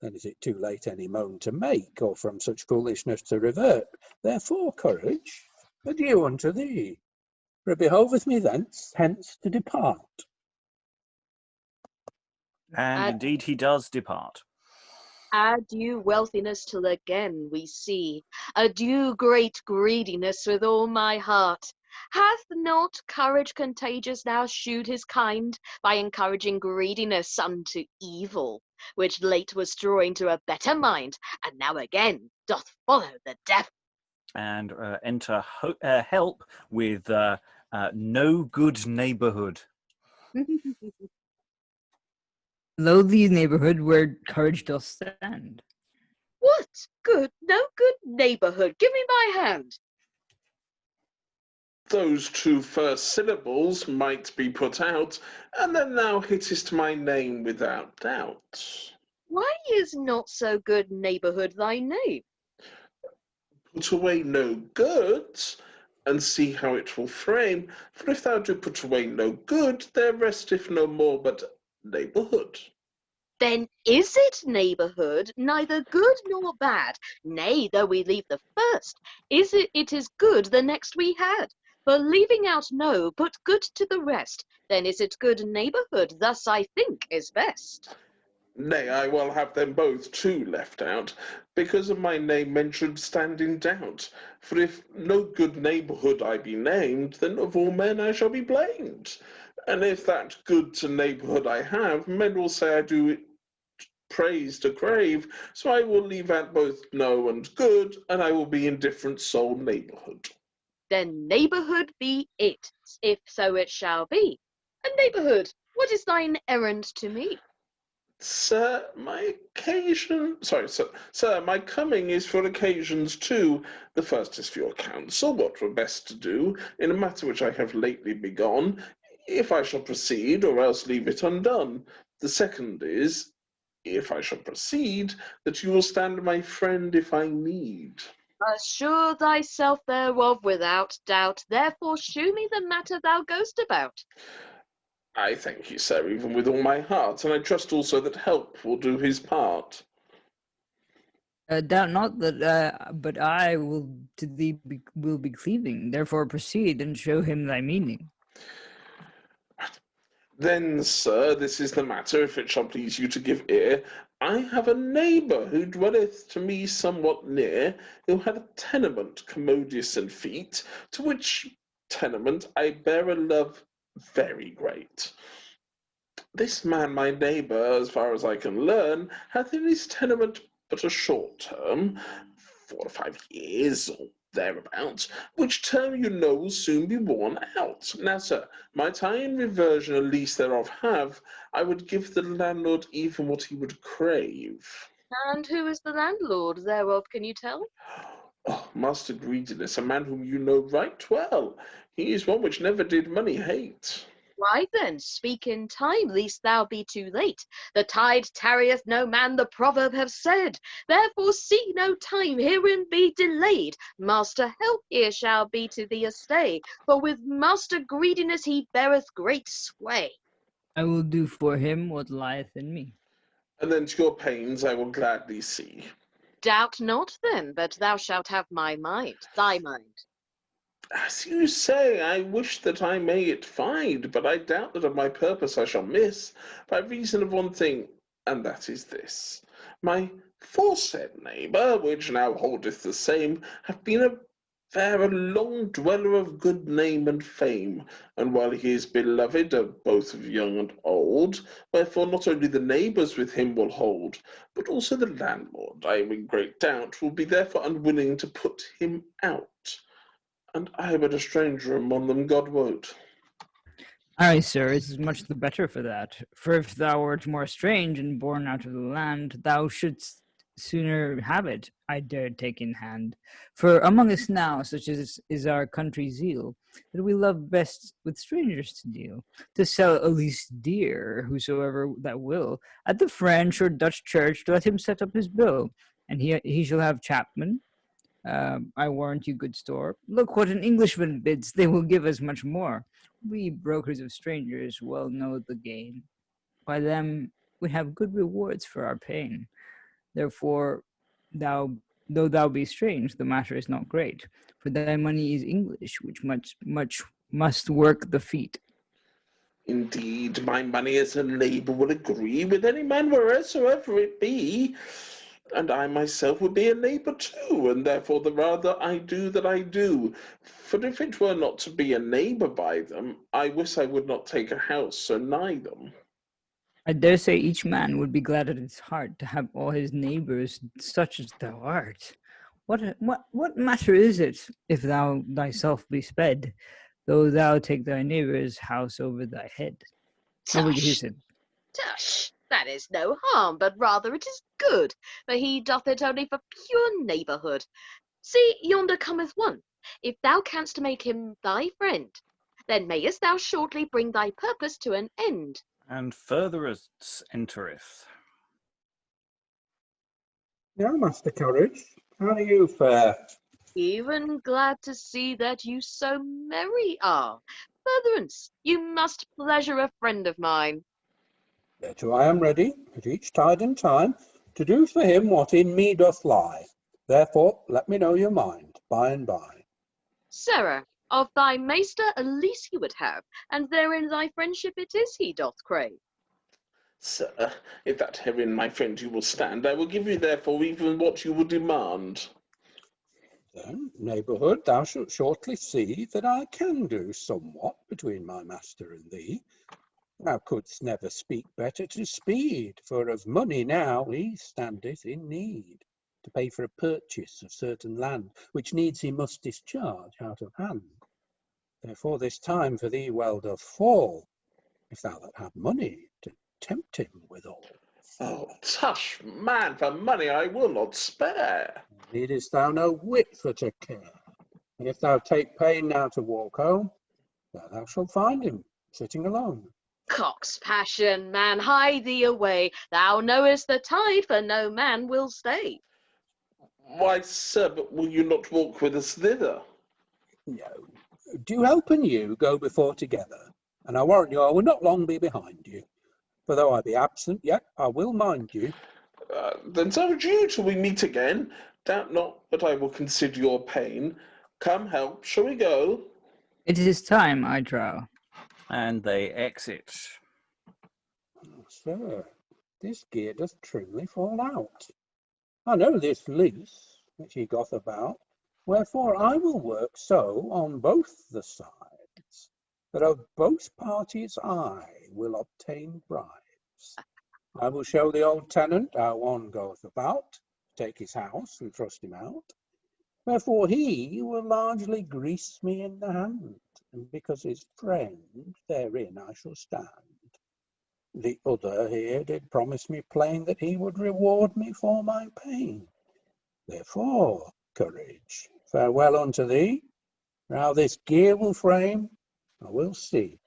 Then is it too late any moan to make, or from such foolishness to revert. Therefore, courage, adieu unto thee, for it behoveth me hence to depart. And indeed he does depart. Adieu, wealthiness, till again we see. Adieu, great greediness, with all my heart. Hath not courage contagious now shewed his kind, by encouraging greediness unto evil, which late was drawing to a better mind, and now again doth follow the devil? And enter help with no good neighbourhood. Lo the neighbourhood where courage doth stand. What good, no good neighbourhood? Give me my hand. Those two first syllables might be put out, and then thou hittest my name without doubt. Why is not so good neighbourhood thy name? Put away no goods, and see how it will frame. For if thou do put away no good, there resteth no more but neighbourhood. Then is it neighbourhood, neither good nor bad? Nay, though we leave the first, it is good the next we had. For leaving out no, put good to the rest, then is it good neighbourhood, thus I think is best. Nay, I will have them both too left out, because of my name men should stand in doubt. For if no good neighbourhood I be named, then of all men I shall be blamed. And if that good to neighbourhood I have, men will say I do praise to crave, so I will leave out both no and good, and I will be indifferent sole neighbourhood. Then neighbourhood be it, if so it shall be. And neighbourhood, what is thine errand to me? Sir, my coming is for occasions two. The first is for your counsel, what were best to do in a matter which I have lately begun, if I shall proceed, or else leave it undone. The second is, if I shall proceed, that you will stand my friend if I need. Assure thyself thereof without doubt, therefore shew me the matter thou goest about. I thank you, sir, even with all my heart, and I trust also that help will do his part. Doubt not that, but I will to thee will be cleaving. Therefore proceed and show him thy meaning. Then, sir, this is the matter, if it shall please you to give ear. I have a neighbour who dwelleth to me somewhat near, who had a tenement commodious in feet, to which tenement I bear a love very great. This man, my neighbour, as far as I can learn, hath in his tenement but a short term, 4 or 5 years, or thereabouts, which term you know will soon be worn out. Now, sir, might I in reversion a lease thereof have, I would give the landlord even what he would crave. And who is the landlord thereof, can you tell? Oh, Master Greediness, a man whom you know right well. He is one which never did money hate. Why then, speak in time, lest thou be too late. The tide tarrieth no man, the proverb have said. Therefore see no time herein be delayed. Master help here shall be to thee a stay, for with Master Greediness he beareth great sway. I will do for him what lieth in me. And then to your pains I will gladly see. Doubt not then, but thou shalt have my mind, thy mind. As you say, I wish that I may it find, but I doubt that of my purpose I shall miss, by reason of one thing, and that is this. My foresaid neighbour, which now holdeth the same, hath been a fair and long dweller of good name and fame, and while he is beloved of both of young and old, wherefore not only the neighbours with him will hold, but also the landlord, I am in great doubt, will be therefore unwilling to put him out. And I but a stranger among them, God wot. Aye, sir, it is much the better for that. For if thou wert more strange and born out of the land, thou shouldst sooner have it, I dare take in hand. For among us now, such as is our country zeal, that we love best with strangers to deal, to sell at least dear, whosoever that will, at the French or Dutch church, let him set up his bill, and he shall have chapmen. I warrant you good store. Look what an Englishman bids, they will give us much more. We brokers of strangers well know the game. By them we have good rewards for our pain. Therefore, though thou be strange, the matter is not great. For thy money is English, which much must work the feet. Indeed, my money as a neighbour will agree with any man wheresoever it be, and I myself would be a neighbour too, and therefore the rather I do that I do. For if it were not to be a neighbour by them, I wish I would not take a house so nigh them. I dare say each man would be glad at his heart to have all his neighbours such as thou art. What matter is it if thou thyself be sped, though thou take thy neighbour's house over thy head? Over his Tush, head. tush, that is no harm, but rather it is good, for he doth it only for pure neighbourhood. See, yonder cometh one. If thou canst make him thy friend, then mayest thou shortly bring thy purpose to an end. And Furtherance entereth. Now, Master Courage, how do you fare? Even glad to see that you so merry are. Furtherance, you must pleasure a friend of mine. Thereto I am ready, at each tide and time, to do for him what in me doth lie. Therefore let me know your mind by and by. Sarah, of thy maester a lease he would have, and therein thy friendship it is he doth crave. Sir, if that herein, my friend, you will stand, I will give you therefore even what you would demand. Then, neighbourhood, thou shalt shortly see that I can do somewhat between my master and thee. Thou couldst never speak better to speed, for of money now he standeth in need, to pay for a purchase of certain land, which needs he must discharge out of hand. Therefore this time for thee well doth fall, if thou that have money to tempt him withal. Oh, tush, man, for money I will not spare. Needest thou no wit for to care, and if thou take pain now to walk home, there thou shalt find him sitting alone. Cock's passion, man, hie thee away. Thou knowest the tide for no man will stay. Why, sir, but will you not walk with us thither? No, do help and you go before together, and I warrant you I will not long be behind you. For though I be absent, yet I will mind you. Then so adieu till we meet again. Doubt not that I will consider your pain. Come, help, shall we go? It is time, I trow. And they exit. Sir, this gear doth trimly fall out. I know this lease, which he goth about, wherefore I will work so on both the sides, that of both parties I will obtain bribes. I will show the old tenant how one goeth about, take his house and thrust him out, wherefore he will largely grease me in the hand, and because his friend therein I shall stand. The other here did promise me plain that he would reward me for my pain. Therefore, courage, farewell unto thee. How this gear will frame, I will see.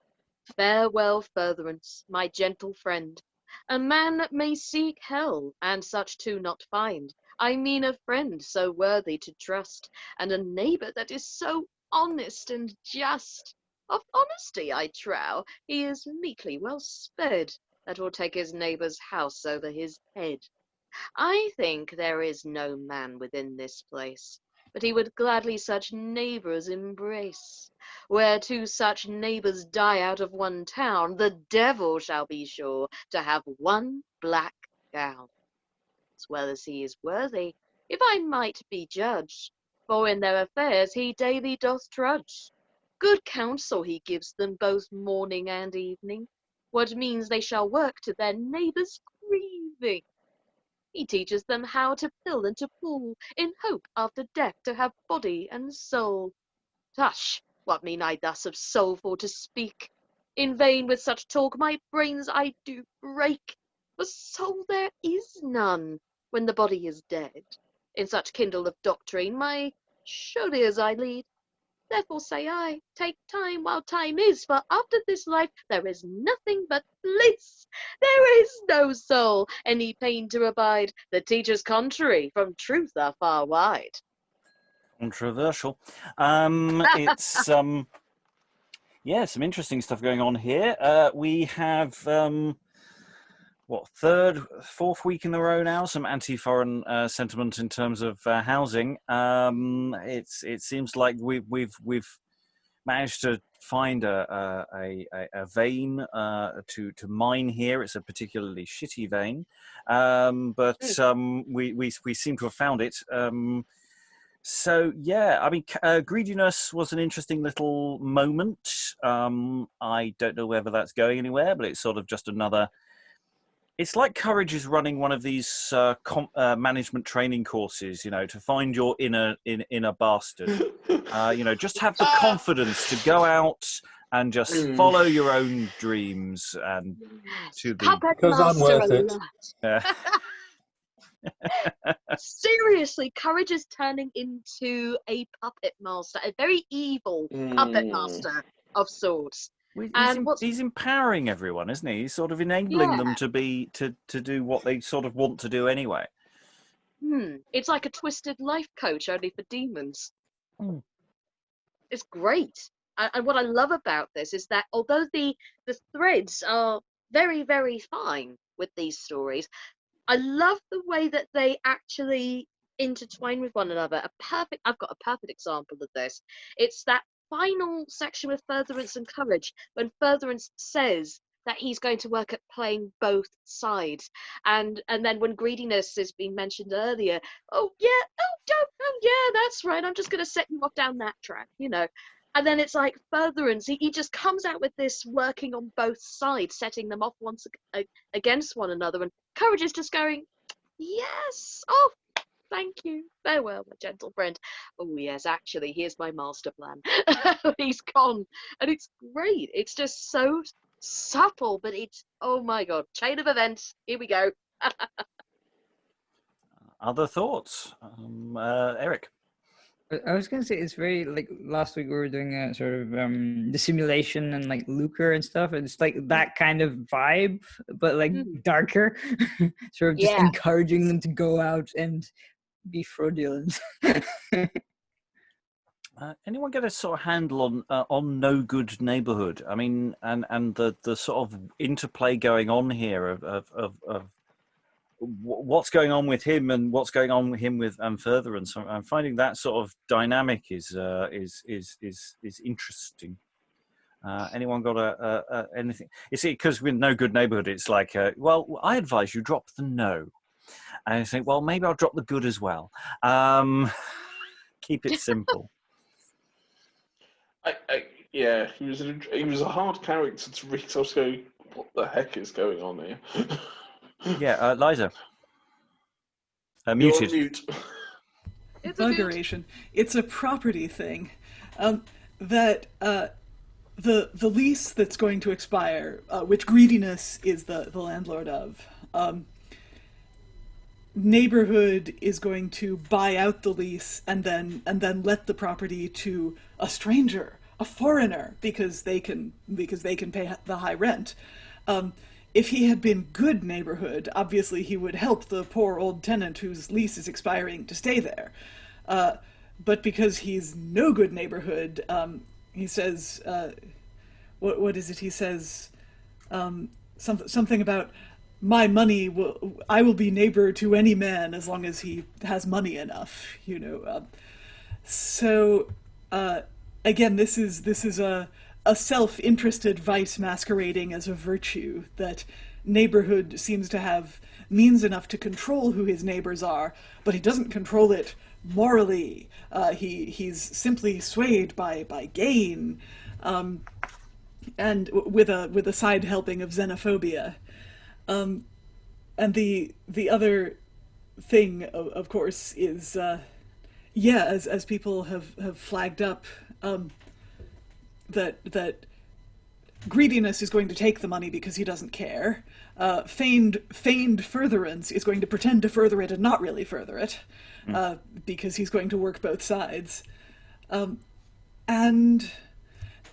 Farewell, Furtherance, my gentle friend. A man may seek hell, and such too not find. I mean a friend so worthy to trust, and a neighbour that is so honest and just. Of honesty, I trow, he is meekly well sped, that will take his neighbour's house over his head. I think there is no man within this place, but he would gladly such neighbours embrace. Where two such neighbours die out of one town, the devil shall be sure to have one black gown, as well as he is worthy, if I might be judged, for in their affairs he daily doth trudge. Good counsel he gives them both morning and evening, what means they shall work to their neighbours' grieving. He teaches them how to pill and to pull, in hope after death to have body and soul. Tush, what mean I thus of soul for to speak? In vain with such talk my brains I do break. For soul there is none, when the body is dead. In such kindle of doctrine my shoulders I lead. Therefore say I, take time while time is, for after this life there is nothing but bliss. There is no soul, any pain to abide. The teachers contrary from truth are far wide. Controversial. It's yeah, some interesting stuff going on here. We have fourth week in a row now, some anti-foreign sentiment in terms of housing. It seems like we've managed to find a vein to mine here. It's a particularly shitty vein, but we seem to have found it. So yeah, I mean, Greediness was an interesting little moment. I don't know whether that's going anywhere, but it's sort of just another. It's like Courage is running one of these management training courses, you know, to find your inner bastard. You know, just have the confidence to go out and just follow your own dreams and to the. Because I'm worth it. Seriously, Courage is turning into a puppet master, a very evil puppet master of sorts. He's empowering everyone, isn't he? He's sort of enabling them to do what they sort of want to do anyway. It's like a twisted life coach, only for demons. It's great. And what I love about this is that although the threads are very, very fine with these stories, I love the way that they actually intertwine with one another. I've got a perfect example of this. It's that final section with Furtherance and Courage, when Furtherance says that he's going to work at playing both sides, and then when Greediness has been mentioned earlier, oh yeah, that's right, I'm just going to set you off down that track, you know. And then it's like Furtherance, he just comes out with this working on both sides, setting them off once against one another, and Courage is just going, yes, oh, thank you, farewell, my gentle friend. Oh yes, actually, here's my master plan. He's gone, and it's great. It's just so subtle, but it's, oh my god, chain of events. Here we go. Other thoughts, Eric? I was gonna say it's very like last week we were doing a sort of the simulation and like Lucre and stuff. It's like that kind of vibe, but like darker, sort of just encouraging them to go out and be fraudulent. Anyone get a sort of handle on No Good Neighbourhood? I mean, and the sort of interplay going on here of what's going on with him and what's going on with him with Furtherance. I'm finding that sort of dynamic is interesting. Anyone got anything? You see, because with No Good Neighbourhood, it's like, well, I advise you drop the no. And I think, well, maybe I'll drop the good as well. Keep it simple. Yeah, he was a hard character to read. I was going, what the heck is going on here? Yeah, Liza. You're Muted. on mute. It's a mute. Buggeration. It's a property thing. That the lease that's going to expire, which Greediness is the landlord of, Neighbourhood is going to buy out the lease and then let the property to a stranger, a foreigner, because they can pay the high rent. If he had been good Neighbourhood, obviously he would help the poor old tenant whose lease is expiring to stay there. But because he's no good Neighbourhood, he says, what is it? He says something about, my money I will be neighbor to any man as long as he has money enough, you know. So again, this is a self-interested vice masquerading as a virtue, that Neighbourhood seems to have means enough to control who his neighbors are, but he doesn't control it morally. He's simply swayed by gain, and with a side helping of xenophobia. And the other thing, of course, is as people have flagged up, that Greediness is going to take the money because he doesn't care. Feigned Furtherance is going to pretend to further it and not really further it, because he's going to work both sides. And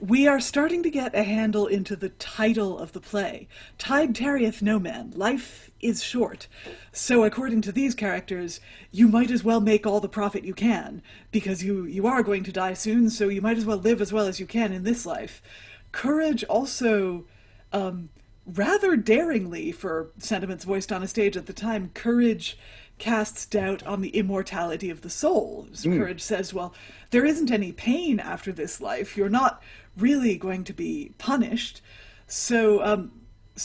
we are starting to get a handle into the title of the play. Tide Tarrieth No Man. Life is short. So according to these characters, you might as well make all the profit you can, because you are going to die soon, so you might as well live as well as you can in this life. Courage also, rather daringly, for sentiments voiced on a stage at the time, Courage casts doubt on the immortality of the soul. Courage says, well, there isn't any pain after this life. You're not really going to be punished. So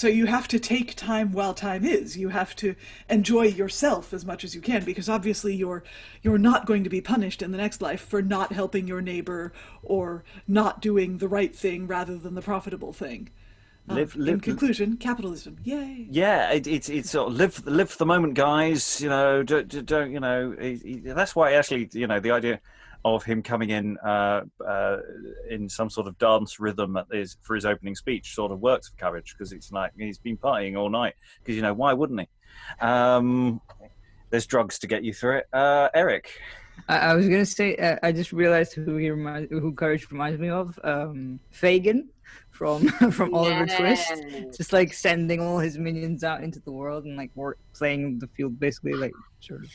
you have to take time while time is. You have to enjoy yourself as much as you can, because obviously you're not going to be punished in the next life for not helping your neighbor or not doing the right thing rather than the profitable thing. In conclusion, capitalism, yay! Yeah, it's sort of live the moment, guys. You know, don't you know? That's why actually, you know, the idea of him coming in some sort of dance rhythm for his opening speech sort of works for Courage, because it's like he's been partying all night. Because, you know, why wouldn't he? There's drugs to get you through it. Eric. I was gonna say, I just realized who Courage reminds me of. Fagin from Oliver Twist, just like sending all his minions out into the world and like playing the field, basically, like sort of.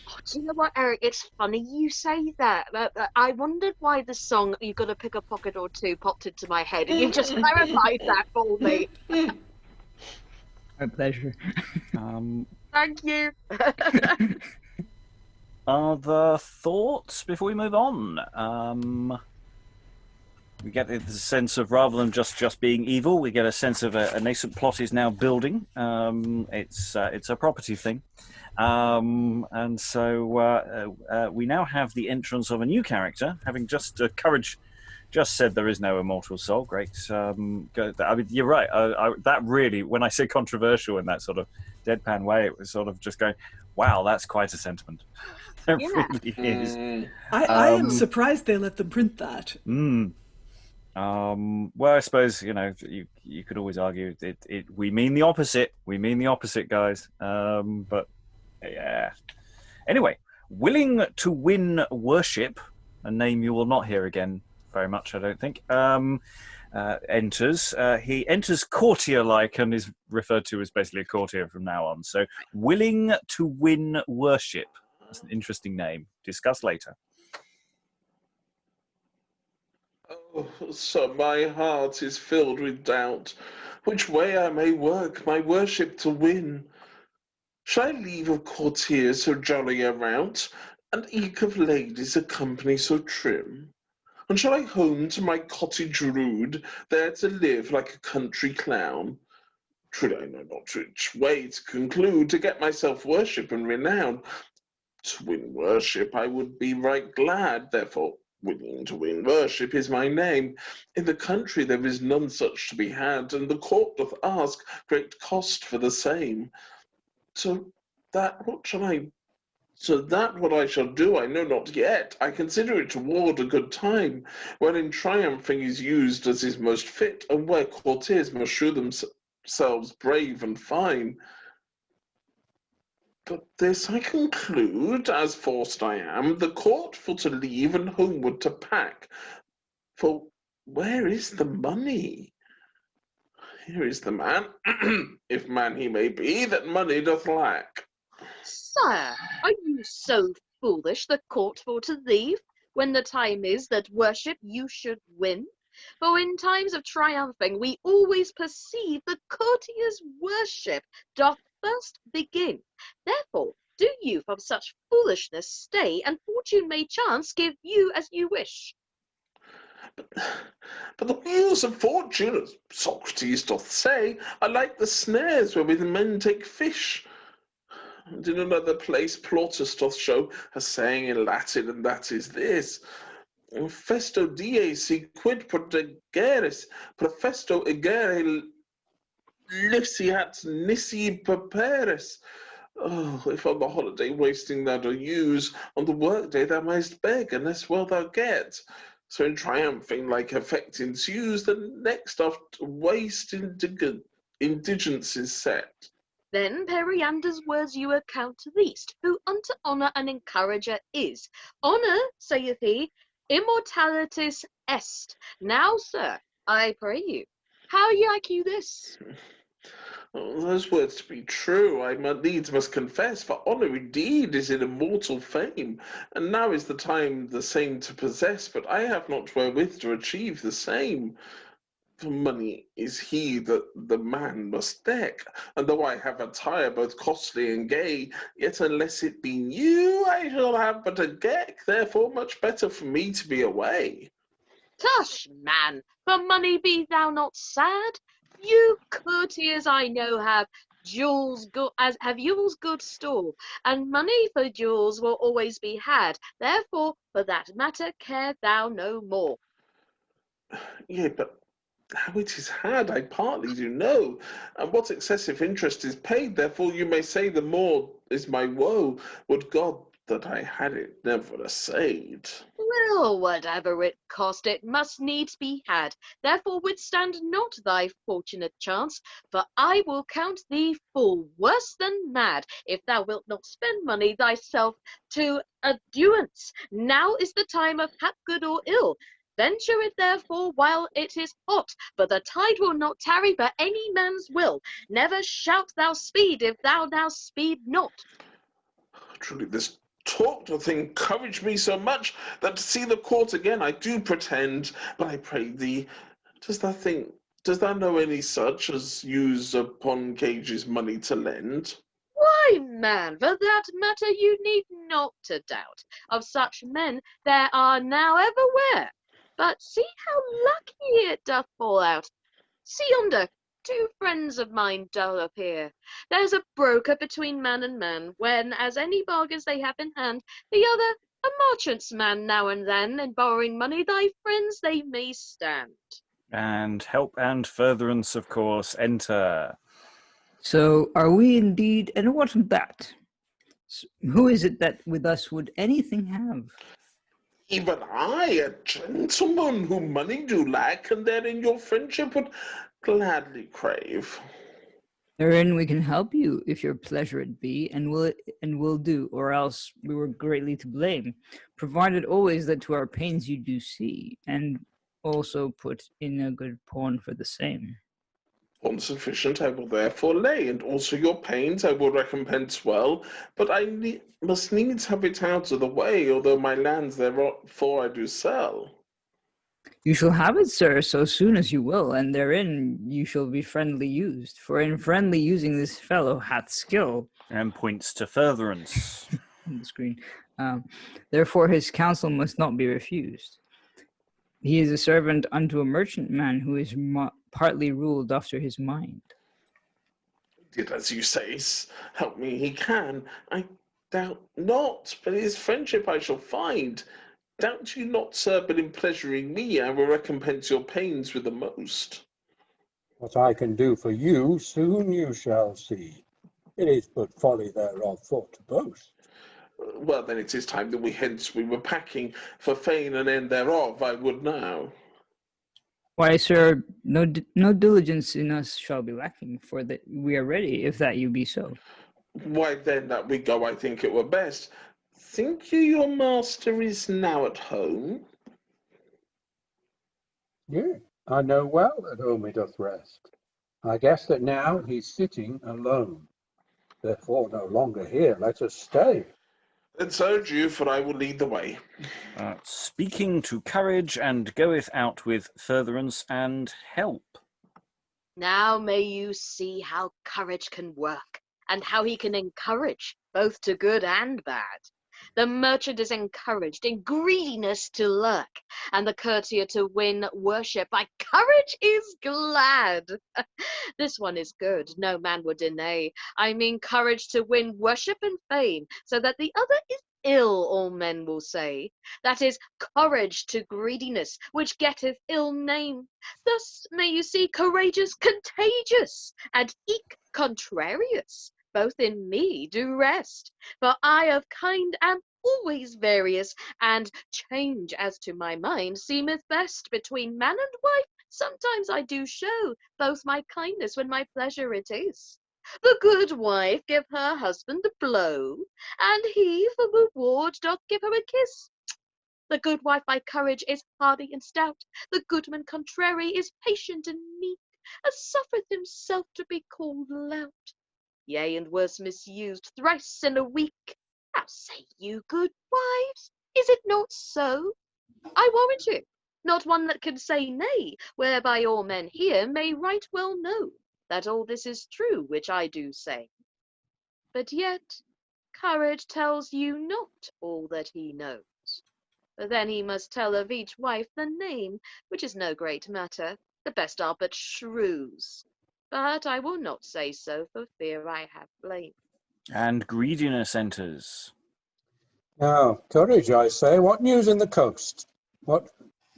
Oh, do you know what, Eric? It's funny you say that. I wondered why the song "You've Got to Pick a Pocket or Two" popped into my head, and you just clarified that for me. My pleasure. Thank you. Other thoughts before we move on? We get the sense of, rather than just being evil, we get a sense of a nascent plot is now building. It's a property thing. And so we now have the entrance of a new character, having just Courage just said there is no immortal soul. Great. I mean, you're right. That really, when I say controversial in that sort of deadpan way, it was sort of just going, wow, that's quite a sentiment. It really is. I am surprised they let them print that. Well, I suppose, you know, you could always argue we mean the opposite. We mean the opposite, guys. But yeah. Anyway, willing to win worship, a name you will not hear again very much, I don't think. Enters. He enters courtier-like and is referred to as basically a courtier from now on. So, willing to win worship. That's an interesting name. Discuss later. Oh, so my heart is filled with doubt. Which way I may work my worship to win. Shall I leave of courtiers so jolly a rout, and eke of ladies a company so trim? And shall I home to my cottage rude, there to live like a country clown? Truly I know not which way to conclude, to get myself worship and renown. To win worship I would be right glad, therefore willing to win worship is my name. In the country there is none such to be had, and the court doth ask great cost for the same. So that what I shall do I know not yet. I consider it toward a good time, wherein triumphing is used as is most fit, and where courtiers must shew themselves brave and fine. But this I conclude, as forced I am, the court for to leave and homeward to pack. For where is the money? Here is the man, if man he may be, that money doth lack. Sire, are you so foolish the court for to leave, when the time is that worship you should win? For in times of triumphing we always perceive the courtier's worship doth first begin. Therefore do you from such foolishness stay, and fortune may chance give you as you wish. But the wheels of fortune, as Socrates doth say, are like the snares wherewith men take fish. And in another place Plautus doth show a saying in Latin, and that is this: Festo die si quid protegeris, profesto egere lixiat nisi paperis. Oh, if on the holiday wasting thou do use, on the workday thou mayst beg, and less will thou get. So in triumphing like effect ensues, the next oft waste indigence is set. Then Periander's words you account least, who unto honour an encourager is. Honour, saith he, immortalitis est. Now, sir, I pray you, how like you this? Oh, those words to be true, I needs must confess, for honour indeed is in immortal fame, and now is the time the same to possess, but I have not wherewith to achieve the same. For money is he that the man must deck, and though I have attire both costly and gay, yet unless it be new, I shall have but a geck, therefore much better for me to be away. Tush, man, for money be thou not sad. You courtiers I know have jewels good store, and money for jewels will always be had. Therefore, for that matter, care thou no more. Yea, but how it is had, I partly do know, and what excessive interest is paid, therefore you may say the more is my woe. Would God that I had it never assayed. Well, whatever it cost, it must needs be had. Therefore withstand not thy fortunate chance, for I will count thee fool, worse than mad, if thou wilt not spend money thyself to adduance. Now is the time of hap good or ill. Venture it therefore while it is hot, for the tide will not tarry by any man's will. Never shalt thou speed if thou now speed not. Truly this talk doth encourage me so much, that to see the court again I do pretend. But I pray thee, dost thou know any such as use upon cages money to lend? Why, man, for that matter you need not to doubt. Of such men there are now everywhere. But see how lucky it doth fall out. See yonder, two friends of mine do appear. There's a broker between man and man, when as any bargains they have in hand, the other a merchant's man now and then, in borrowing money thy friends they may stand. And help and furtherance, of course, enter. So are we indeed, and what of that? Who is it that with us would anything have? Even I, a gentleman whom money do lack, and therein your friendship would gladly crave. Therein we can help you, if your pleasure it be, and will do, or else we were greatly to blame, provided always that to our pains you do see, and also put in a good pawn for the same. On sufficient I will therefore lay, and also your pains I will recompense well, but I must needs have it out of the way, although my lands therefore I do sell. You shall have it, sir, so soon as you will, and therein you shall be friendly used. For in friendly using this fellow hath skill. And points to Furtherance. On the screen. Therefore his counsel must not be refused. He is a servant unto a merchantman who is partly ruled after his mind. Did as you say, help me he can. I doubt not, but his friendship I shall find. Doubt you not, sir, but in pleasuring me I will recompense your pains with the most. What I can do for you, soon you shall see. It is but folly thereof for to boast. Well, then it is time that we were packing, for fain an end thereof I would now. Why, sir, no diligence in us shall be lacking, for that we are ready, if that you be so. Why then that we go, I think it were best. Think you your master is now at home? Yea, I know well at home he doth rest. I guess that now he's sitting alone. Therefore no longer here, let us stay. Then so do, for I will lead the way. Speaking to courage, and goeth out with Furtherance and help. Now may you see how courage can work, and how he can encourage, both to good and bad. The merchant is encouraged in greediness to lurk, and the courtier to win worship by courage is glad. This one is good, no man would deny. I mean courage to win worship and fame, so that the other is ill, all men will say. That is courage to greediness, which getteth ill name. Thus may you see courageous contagious, and eke contrarious. Both in me do rest, for I of kind am always various, and change as to my mind seemeth best. Between man and wife sometimes I do show both my kindness when my pleasure it is. The good wife give her husband a blow, and he for reward doth give her a kiss. The good wife by courage is hardy and stout, the goodman contrary is patient and meek, as suffereth himself to be called lout. Yea, and worse misused thrice in a week. How say you, good wives? Is it not so? I warrant you, not one that can say nay, whereby all men here may right well know that all this is true which I do say. But yet courage tells you not all that he knows. For then he must tell of each wife the name, which is no great matter. The best are but shrews. But I will not say so, for fear I have blame. And Greediness enters. Now, courage, I say, what news in the coast? What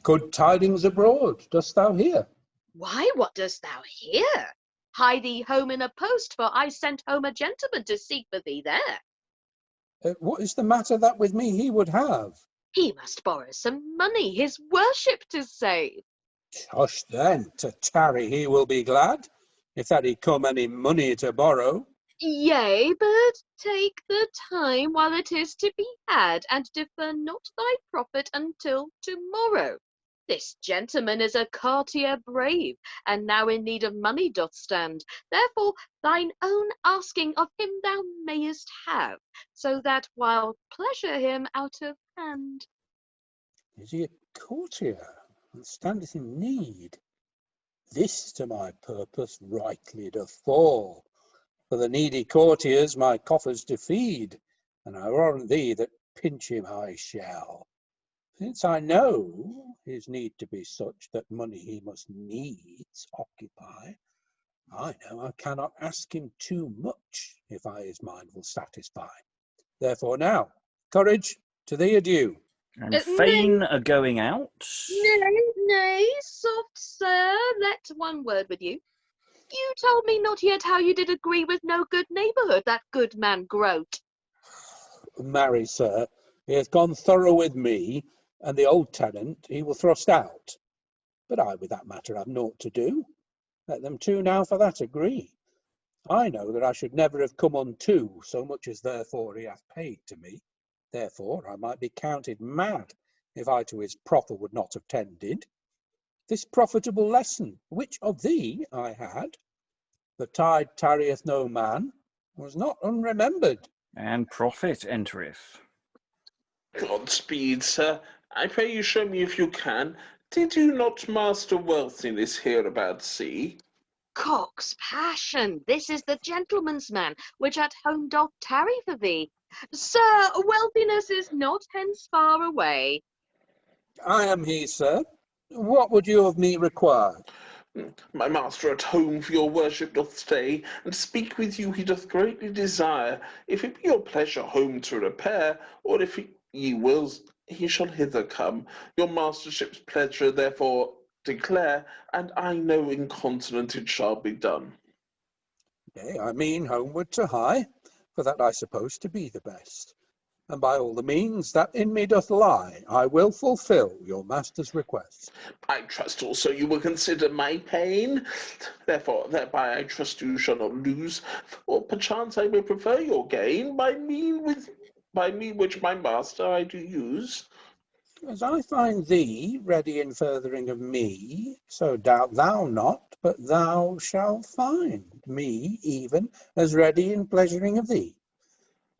good tidings abroad dost thou hear? Why, what dost thou hear? Hie thee home in a post, for I sent home a gentleman to seek for thee there. What is the matter that with me he would have? He must borrow some money, his worship to save. Hush then, to tarry he will be glad, if that he come any money to borrow. Yea, but take the time while it is to be had, and defer not thy profit until tomorrow. This gentleman is a courtier brave, and now in need of money doth stand. Therefore thine own asking of him thou mayest have, so that while pleasure him out of hand. Is he a courtier, and standeth in need? This to my purpose rightly doth fall. For the needy courtiers my coffers to feed, and I warrant thee that pinch him I shall. Since I know his need to be such that money he must needs occupy, I know I cannot ask him too much, if I his mind will satisfy. Therefore now, courage, to thee adieu. And Fane are going out. Nay, soft sir, let one word with you. You told me not yet how you did agree with no good neighbourhood, that good man Groat. Marry, sir, he hath gone thorough with me, and the old tenant he will thrust out. But I with that matter have naught to do. Let them two now for that agree. I know that I should never have come unto so much as therefore he hath paid to me. Therefore I might be counted mad if I to his proffer would not have tended. This profitable lesson, which of thee I had, the tide tarrieth no man, was not unremembered. And Prophet entereth. Godspeed, sir. I pray you show me if you can Did you not master wealthiness here about sea? Cock's passion, this is the gentleman's man, which at home doth tarry for thee. Sir, wealthiness is not hence far away. I am he, sir. What would you of me require? My master at home for your worship doth stay, and speak with you he doth greatly desire. If it be your pleasure home to repair, or if ye wills, he shall hither come. Your mastership's pleasure therefore declare, and I know incontinent it shall be done. Yea, I mean homeward to high, for that I suppose to be the best. And by all the means that in me doth lie, I will fulfill your master's request. I trust also you will consider my pain. Therefore, thereby I trust you shall not lose, for perchance I may prefer your gain by me which my master I do use. As I find thee ready in furthering of me, so doubt thou not, but thou shalt find me even as ready in pleasuring of thee.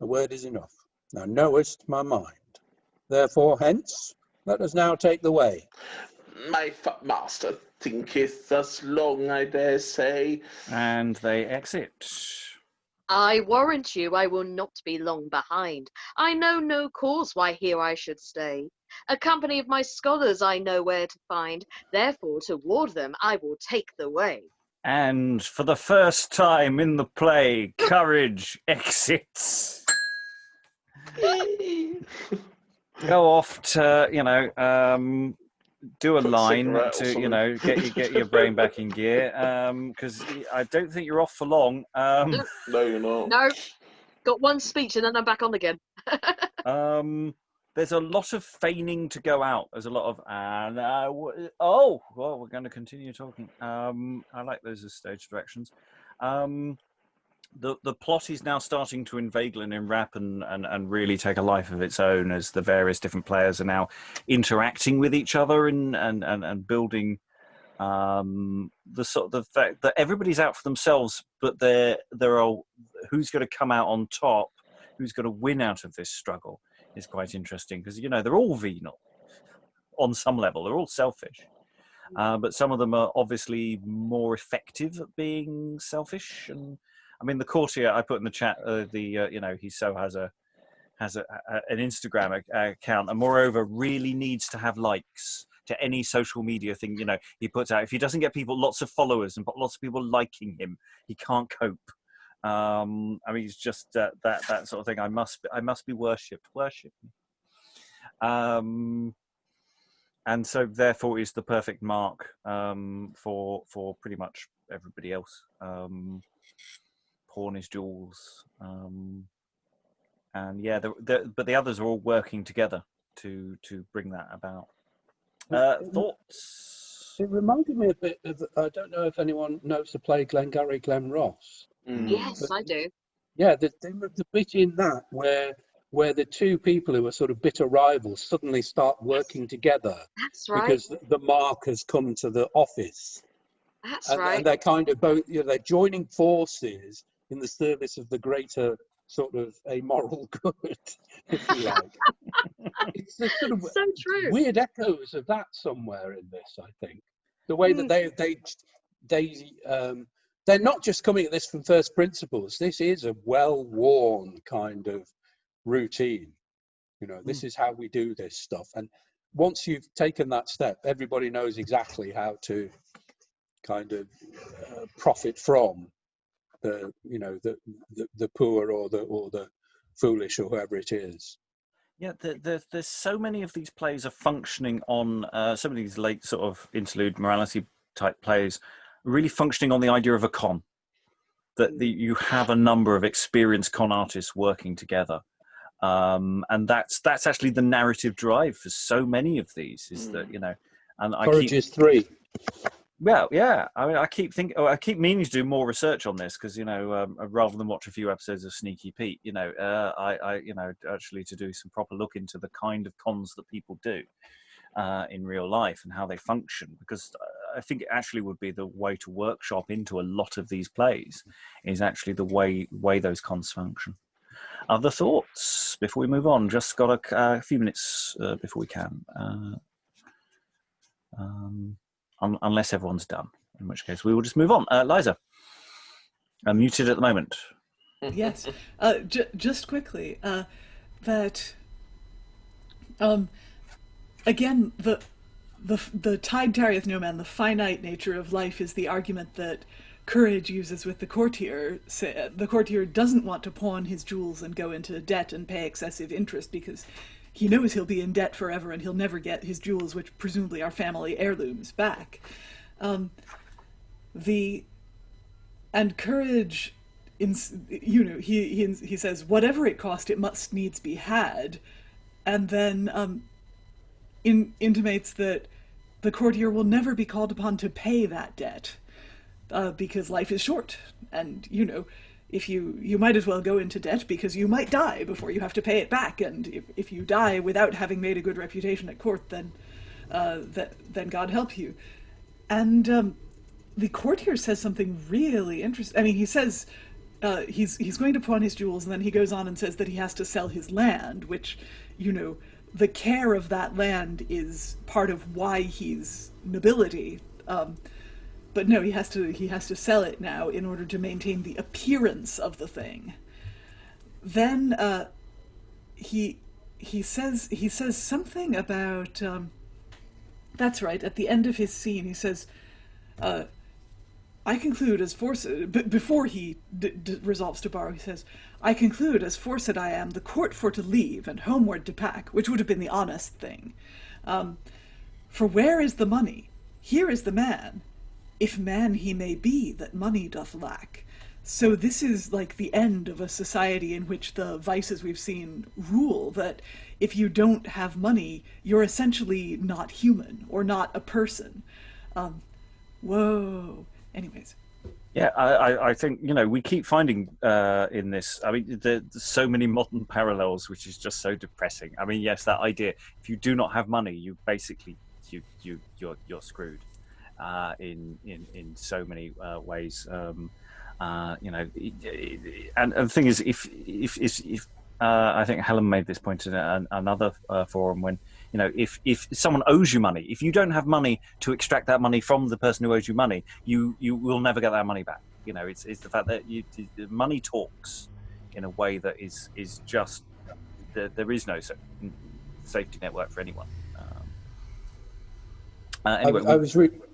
A word is enough. Thou knowest my mind. Therefore hence, let us now take the way. My master thinketh thus long, I dare say. And they exit. I warrant you I will not be long behind. I know no cause why here I should stay. A company of my scholars I know where to find, therefore toward them I will take the way. And for the first time in the play, courage exits. Go off to, do a line cigarette or to, something. get your brain back in gear. Because I don't think you're off for long. No, you're not. No, got one speech and then I'm back on again. There's a lot of feigning to go out. There's a lot of, well, we're going to continue talking. I like those as stage directions. The plot is now starting to inveigle and enwrap and really take a life of its own as the various different players are now interacting with each other and building the sort of the fact that everybody's out for themselves, but there are who's going to come out on top, who's going to win out of this struggle is quite interesting because they're all venal on some level. They're all selfish, but some of them are obviously more effective at being selfish. And I mean, the courtier I put in the chat, he so has an Instagram account, and moreover really needs to have likes to any social media thing. He puts out, if he doesn't get lots of followers and lots of people liking him, he can't cope. I mean, it's just that sort of thing. I must be worshipped. Worship me. And so therefore is the perfect mark for pretty much everybody else. Pawn his jewels, and yeah, but the others are all working together to bring that about. Thoughts? It reminded me a bit of, I don't know if anyone knows the play Glengarry Glen Ross. Yes, I do. Yeah, the bit in that where the two people who are sort of bitter rivals suddenly start working together. That's right. Because the mark has come to the office. That's right. And they're kind of both, they're joining forces in the service of the greater sort of amoral good, if you like. It's the sort of so true. Weird echoes of that somewhere in this, I think. The way that they're not just coming at this from first principles. This is a well-worn kind of routine. This is how we do this stuff. And once you've taken that step, everybody knows exactly how to kind of profit from the poor or the foolish or whoever it is. Yeah, there's so many of these plays are functioning on some of these late sort of interlude morality type plays, really functioning on the idea of a con. That you have a number of experienced con artists working together, and that's actually the narrative drive for so many of these. Is that and Courage is 3. Well, yeah. I mean, I keep meaning to do more research on this because rather than watch a few episodes of Sneaky Pete, I actually to do some proper look into the kind of cons that people do in real life and how they function, because I think it actually would be the way to workshop into a lot of these plays is actually the way those cons function. Other thoughts before we move on? Just got a few minutes before we can. unless everyone's done, in which case we will just move on. Liza, I'm muted at the moment. Yes. Just quickly, that again, the Tide Tarrieth No Man, the finite nature of life, is the argument that Courage uses with the Courtier. The Courtier doesn't want to pawn his jewels and go into debt and pay excessive interest because he knows he'll be in debt forever and he'll never get his jewels, which presumably are family heirlooms, back. And Courage, he says, whatever it cost, it must needs be had, and then intimates that the Courtier will never be called upon to pay that debt. Because life is short, and if you might as well go into debt because you might die before you have to pay it back, and if you die without having made a good reputation at court, then God help you. And the Courtier says something really interesting. I mean, he says he's going to pawn his jewels, and then he goes on and says that he has to sell his land, which the care of that land is part of why he's nobility. But no, he has to sell it now in order to maintain the appearance of the thing. Then he says something about that's right, at the end of his scene he says, I conclude as forced, before he resolves to borrow, he says, I conclude as forced I am the court for to leave and homeward to pack, which would have been the honest thing. For where is the money? Here is the man, if man he may be that money doth lack. So this is like the end of a society in which the vices we've seen rule, that if you don't have money, you're essentially not human or not a person. Whoa. Anyways. Yeah, I think, we keep finding in this, I mean, there's so many modern parallels, which is just so depressing. I mean, yes, that idea, if you do not have money, you basically, you're screwed. In so many ways, and the thing is, if I think Helen made this point in another forum, when if someone owes you money, if you don't have money to extract that money from the person who owes you money, you will never get that money back. It's the fact that money talks in a way that is just there is no safety network for anyone. Anyway,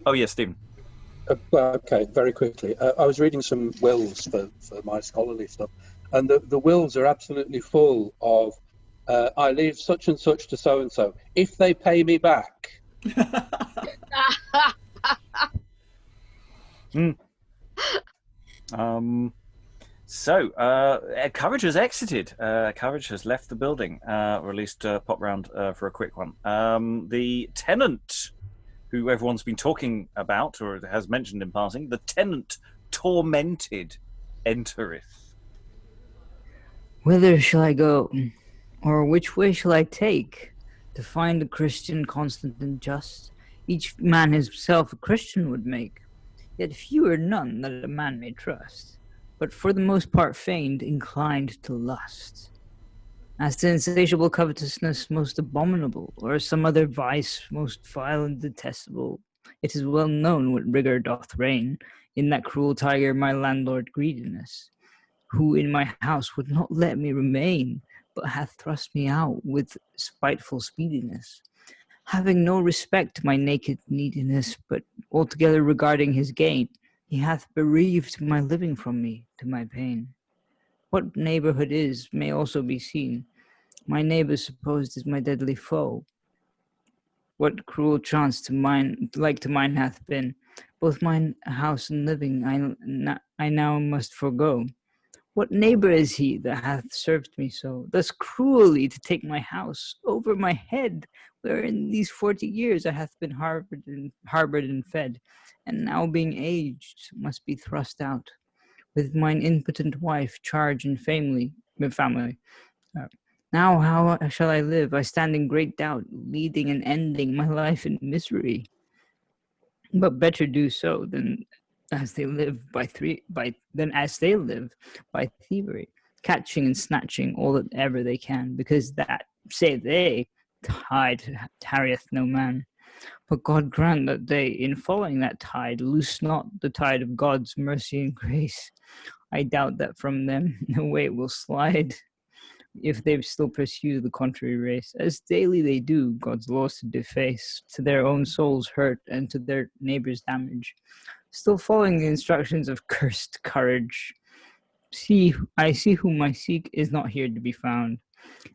oh yes, Stephen. Well, okay, very quickly. I was reading some wills for my scholarly stuff, and the wills are absolutely full of I leave such and such to so and so if they pay me back. So Courage has exited. Courage has left the building. Released pop round for a quick one. The Tenant, who everyone's been talking about or has mentioned in passing, the Tenant tormented entereth. Whither shall I go, or which way shall I take, to find a Christian constant and just? Each man himself a Christian would make, yet few or none that a man may trust, but for the most part feigned, inclined to lust. As to insatiable covetousness most abominable, or some other vice most vile and detestable, it is well known what rigour doth reign in that cruel tiger my landlord Greediness, who in my house would not let me remain, but hath thrust me out with spiteful speediness, having no respect to my naked neediness, but altogether regarding his gain, he hath bereaved my living from me to my pain. What neighbourhood is may also be seen. My neighbour supposed is my deadly foe. What cruel chance to mine hath been, both mine house and living I now must forego. What neighbour is he that hath served me so, thus cruelly to take my house over my head, wherein these 40 years I hath been harboured and fed, and now being aged must be thrust out, with mine impotent wife, charge and family. Now how shall I live? I stand in great doubt, leading and ending my life in misery. But better do so than as they live by thievery, catching and snatching all that ever they can, because that, say they, Tide Tarrieth No Man. But God grant that they, in following that tide, loose not the tide of God's mercy and grace. I doubt that from them away it will slide, if they still pursue the contrary race, as daily they do God's laws to deface, to their own souls hurt and to their neighbours' damage, still following the instructions of cursed courage. I see whom I seek is not here to be found.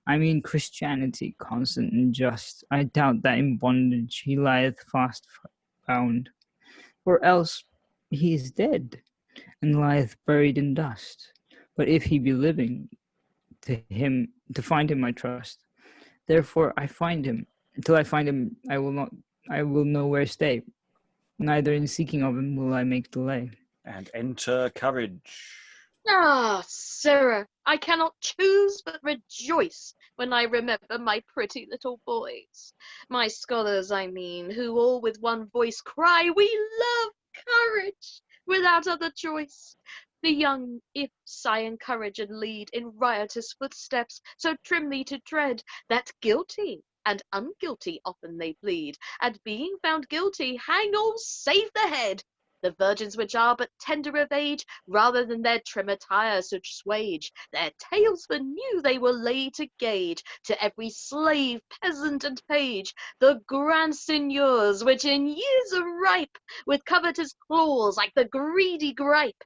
I mean Christianity, constant and just. I doubt that in bondage he lieth fast bound, or else he is dead, and lieth buried in dust. But if he be living, to find him I trust. Therefore I find him. Till I find him, I will nowhere stay. Neither in seeking of him will I make delay. And enter courage. Ah, sirrah, I cannot choose but rejoice when I remember my pretty little boys, my scholars, I mean, who all with one voice cry, "We love courage," without other choice. The young imps I encourage and lead in riotous footsteps, so trimly to tread, that guilty and unguilty often they plead, and being found guilty, hang all save the head. The virgins which are but tender of age, rather than their trim attire such swage, their tales for new they will lay to gauge, to every slave, peasant, and page, the grand seigneurs, which in years are ripe, with covetous claws like the greedy gripe.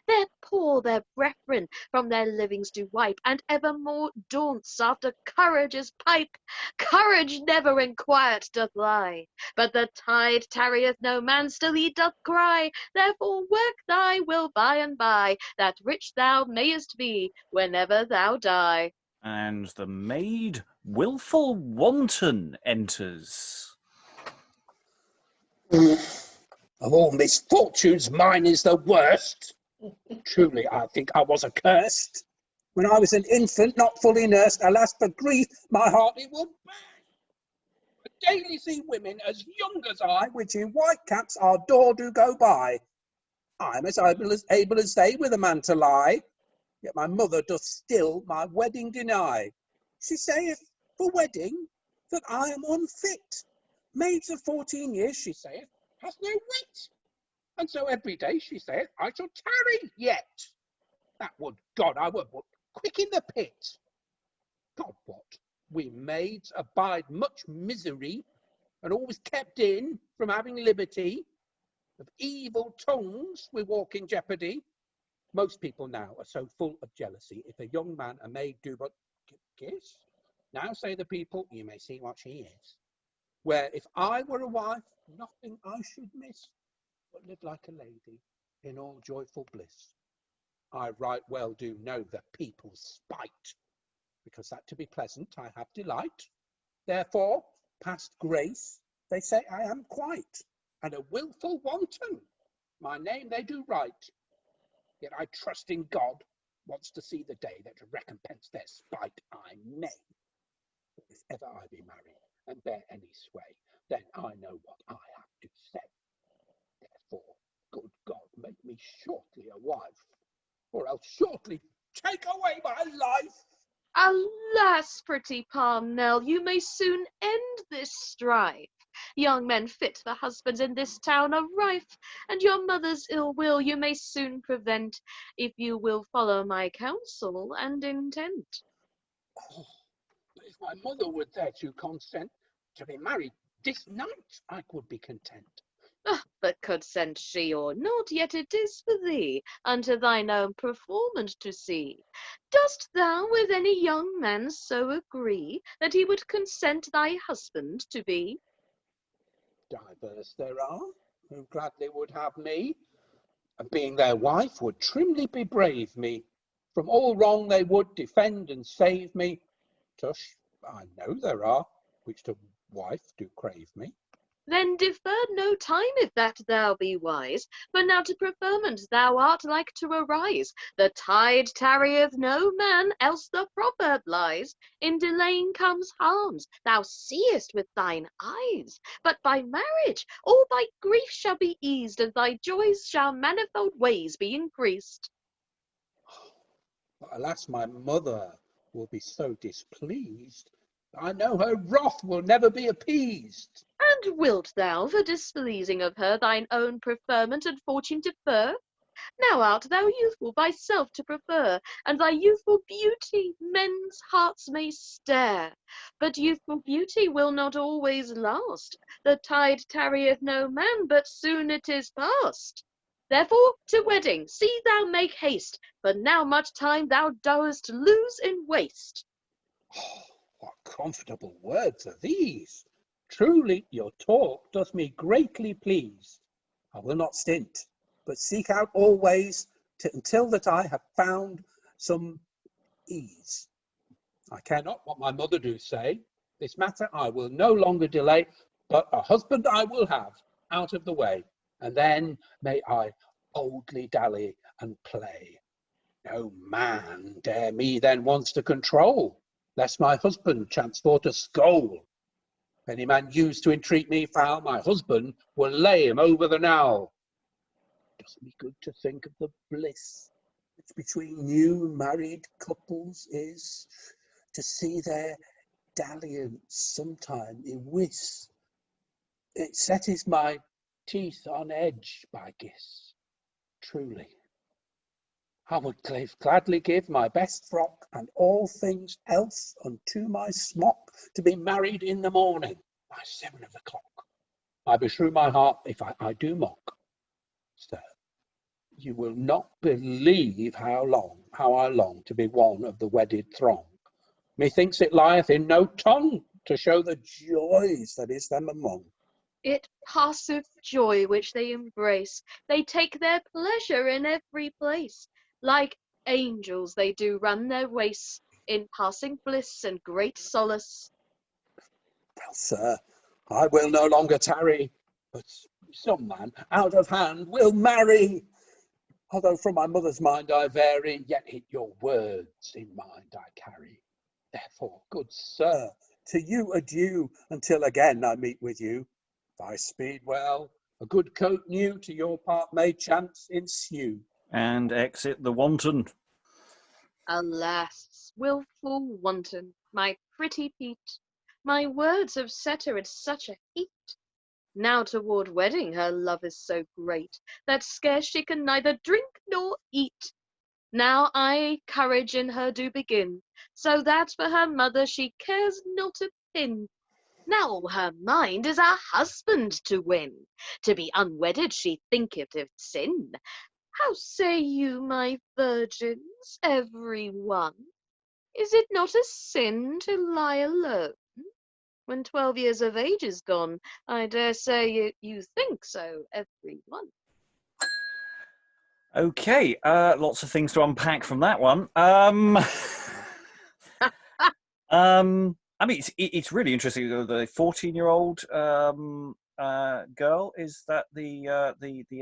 Their poor, their brethren, from their livings do wipe, and evermore daunts after courage's pipe. Courage never in quiet doth lie, but the tide tarrieth no man, still he doth cry. Therefore work thy will by and by, that rich thou mayest be whenever thou die. And the maid Wilful Wanton enters. Of all misfortunes, mine is the worst. Truly, I think I was accursed. When I was an infant, not fully nursed, alas, for grief, my heart it would burn. I daily see women as young as I, which in white caps our door do go by. I'm as able as they with a man to lie, yet my mother doth still my wedding deny. She saith, for wedding, that I am unfit. Maids of 14 years, she saith, has no wit. And so every day she saith, I shall tarry yet. That would God I were but quick in the pit. God what, we maids abide much misery, and always kept in from having liberty. Of evil tongues we walk in jeopardy. Most people now are so full of jealousy, if a young man a maid do but kiss. Now say the people, you may see what she is. Where if I were a wife, nothing I should miss, but live like a lady in all joyful bliss. I right well do know the people's spite, because that to be pleasant I have delight. Therefore, past grace, they say I am quite, and a wilful wanton, my name they do write. Yet I trust in God, wants to see the day that to recompense their spite I may. If ever I be married, and bear any sway, then I know what I have to say. Therefore, good God, make me shortly a wife, or else shortly take away my life. Alas, pretty Parnell, you may soon end this strife. Young men fit for husbands in this town are rife, and your mother's ill will you may soon prevent, if you will follow my counsel and intent. Oh, but if my mother would thereto consent to be married this night, I could be content. But consent she or not, yet it is for thee unto thine own performance to see. Dost thou with any young man so agree, that he would consent thy husband to be? Divers there are, who gladly would have me, and being their wife would trimly bebrave me. From all wrong they would defend and save me. Tush, I know there are, which to wife do crave me. Then defer no time, if that thou be wise, for now to preferment thou art like to arise. The tide tarrieth no man, else the proverb lies. In delaying comes harms, thou seest with thine eyes. But by marriage all thy grief shall be eased, and thy joys shall manifold ways be increased. But alas, my mother will be so displeased, I know her wrath will never be appeased. And wilt thou, for displeasing of her, thine own preferment and fortune defer? Now art thou youthful thyself to prefer, and thy youthful beauty men's hearts may stare. But youthful beauty will not always last. The tide tarrieth no man, but soon it is past. Therefore to wedding see thou make haste, for now much time thou doest lose in waste. Oh, what comfortable words are these! Truly your talk doth me greatly please. I will not stint, but seek out always until that I have found some ease. I care not what my mother do say, this matter I will no longer delay, but a husband I will have out of the way, and then may I boldly dally and play. No man dare me then once to control, lest my husband chance for to scold. If any man use to entreat me foul, my husband will lay him over the knoll. Does me good to think of the bliss which between new married couples is, to see their dalliance sometime in wis. It setteth my teeth on edge by guess. Truly, I would gladly give my best frock and all things else unto my smock to be married in the morning by 7 o'clock. I beshrew my heart if I do mock. Sir, you will not believe how I long to be one of the wedded throng. Methinks it lieth in no tongue to show the joys that is them among. It passeth joy which they embrace, they take their pleasure in every place. Like angels they do run their race, in passing bliss and great solace. Well, sir, I will no longer tarry, but some man out of hand will marry. Although from my mother's mind I vary, yet your words in mind I carry. Therefore, good sir, to you adieu, until again I meet with you. If I speed well, a good coat new to your part may chance ensue. And exit the Wanton. Alas, wilful wanton, my pretty Pete, my words have set her at such a heat. Now toward wedding her love is so great, that scarce she can neither drink nor eat. Now I courage in her do begin, so that for her mother she cares not a pin. Now her mind is a husband to win, to be unwedded she thinketh of sin. How say you, my virgins, every one? Is it not a sin to lie alone? When 12 years of age is gone, I dare say you think so, every one. Okay, lots of things to unpack from that one. I mean, it's really interesting. The 14-year-old girl, is that the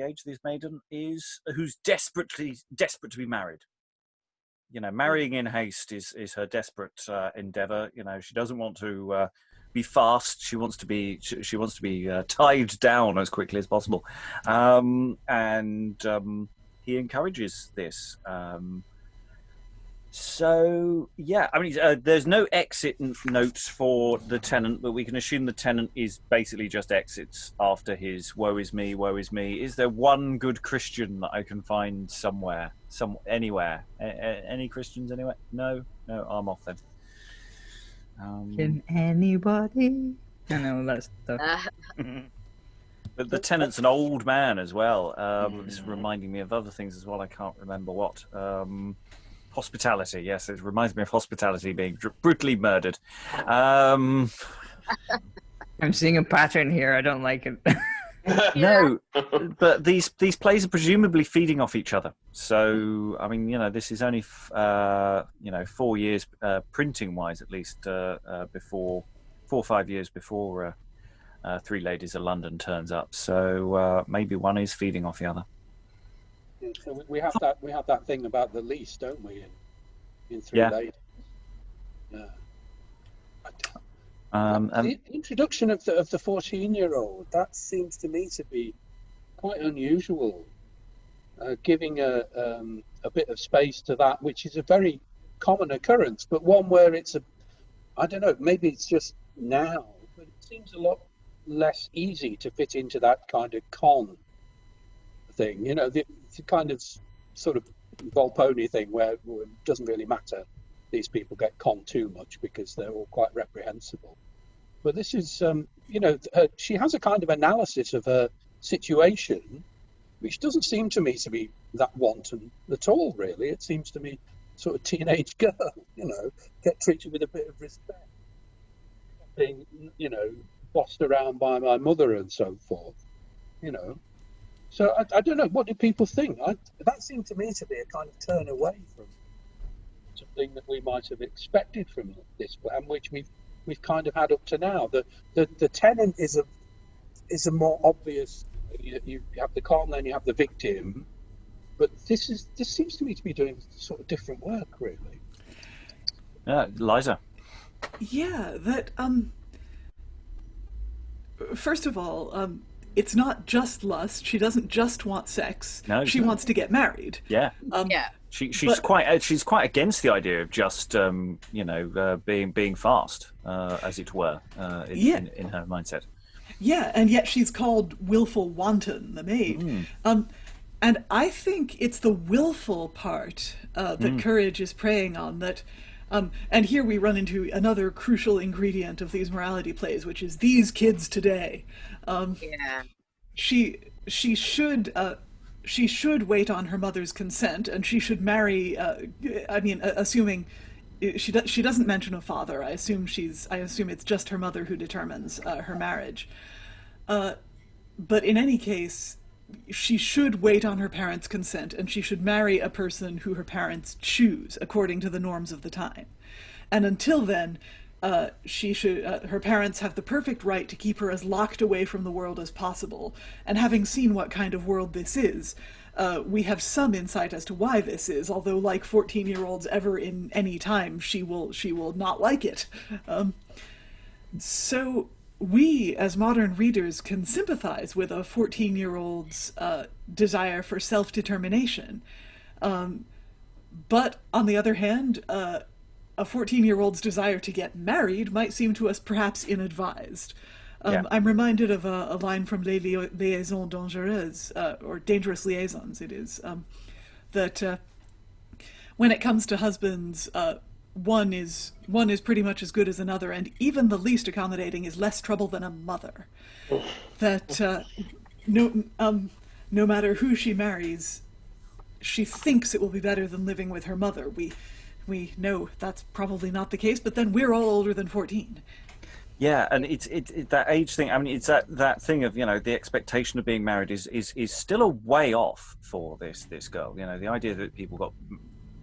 age of this maiden is, who's desperate to be married. You know, marrying in haste is her desperate endeavour. You know, she doesn't want to be fast. She wants to be tied down as quickly as possible, and he encourages this. So yeah, I mean, there's no exit notes for the Tenant, but we can assume the Tenant is basically just exits after his "woe is me, woe is me." Is there one good Christian that I can find somewhere, anywhere? Any Christians anywhere? No, I'm off then. Can anybody? I know that stuff. But the Tenant's an old man as well. This is reminding me of other things as well. I can't remember what. Hospitality, yes, it reminds me of Hospitality being brutally murdered. I'm seeing a pattern here. I don't like it. No, but these plays are presumably feeding off each other. So, I mean, you know, this is only 4 years, printing-wise at least, 4 or 5 years before Three Ladies of London turns up. So maybe one is feeding off the other. So we have that thing about the lease, don't we? In Three Ladies. Yeah. And the introduction of the 14-year-old, that seems to me to be quite unusual, giving a bit of space to that, which is a very common occurrence, but one where it's I don't know, maybe it's just now, but it seems a lot less easy to fit into that kind of con thing. You know, the kind of sort of Volpone thing where it doesn't really matter. These people get con too much because they're all quite reprehensible. But this is, you know, she has a kind of analysis of her situation, which doesn't seem to me to be that wanton at all, really. It seems to me sort of teenage girl, you know, get treated with a bit of respect, being, you know, bossed around by my mother and so forth, you know. So I don't know, what do people think? That seemed to me to be a kind of turn away from something that we might have expected from this plan, which we've kind of had up to now. The tenant is a more obvious. You have the con, then you have the victim, but this seems to me to be doing sort of different work, really. Liza. Yeah, that first of all, it's not just lust. She doesn't just want sex. No, she wants to get married. Yeah. Yeah. She's quite against the idea of just you know, being fast, as it were, in her mindset. Yeah, and yet she's called willful wanton, the maid. And I think it's the willful part that courage is preying on. That, and here we run into another crucial ingredient of these morality plays, which is these kids today. Yeah. She should wait on her mother's consent, and she should marry. I mean, assuming she doesn't mention a father. I assume it's just her mother who determines her marriage. But in any case, she should wait on her parents' consent, and she should marry a person who her parents choose according to the norms of the time. And until then, her parents have the perfect right to keep her as locked away from the world as possible. And having seen what kind of world this is, we have some insight as to why this is, although like 14-year-olds ever in any time, she will not like it. So we, as modern readers, can sympathize with a 14-year-old's desire for self-determination. But on the other hand, a 14-year-old's desire to get married might seem to us perhaps ill-advised. I'm reminded of a line from Les Liaisons Dangereuses, or Dangerous Liaisons, it is, that when it comes to husbands, one is pretty much as good as another, and even the least accommodating is less trouble than a mother. That no matter who she marries, she thinks it will be better than living with her mother. We know that's probably not the case, but then we're all older than 14. Yeah, and it's that age thing. I mean, it's that thing of, you know, the expectation of being married is still a way off for this girl. You know, the idea that people got,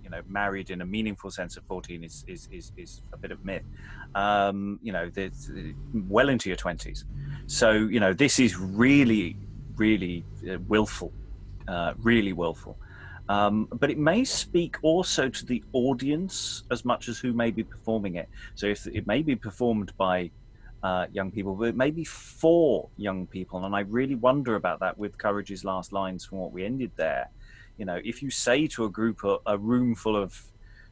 you know, married in a meaningful sense at 14 is a bit of a myth. You know, well into your 20s. So, you know, this is really, really willful, really willful. But it may speak also to the audience as much as who may be performing it. So if it may be performed by young people, but it may be for young people. And I really wonder about that with Courage's last lines from what we ended there. You know, if you say to a room full of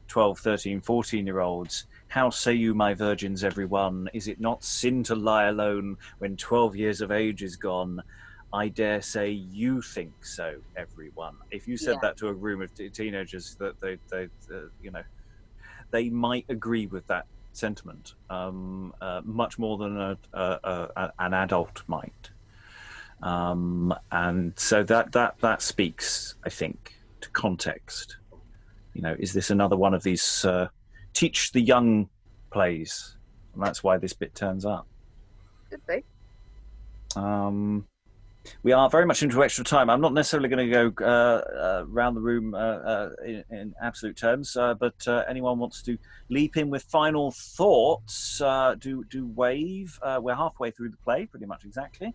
12, 13, 14-year-olds, how say you, my virgins, every one, is it not sin to lie alone when 12 years of age is gone? I dare say you think so, everyone. If you said that to a room of teenagers, that they you know, they might agree with that sentiment much more than an adult might. And so that speaks, I think, to context. You know, is this another one of these teach the young plays? And that's why this bit turns up. Could be. We are very much into extra time. I'm not necessarily going to go round the room in absolute terms, but anyone wants to leap in with final thoughts, do wave. We're halfway through the play, pretty much exactly.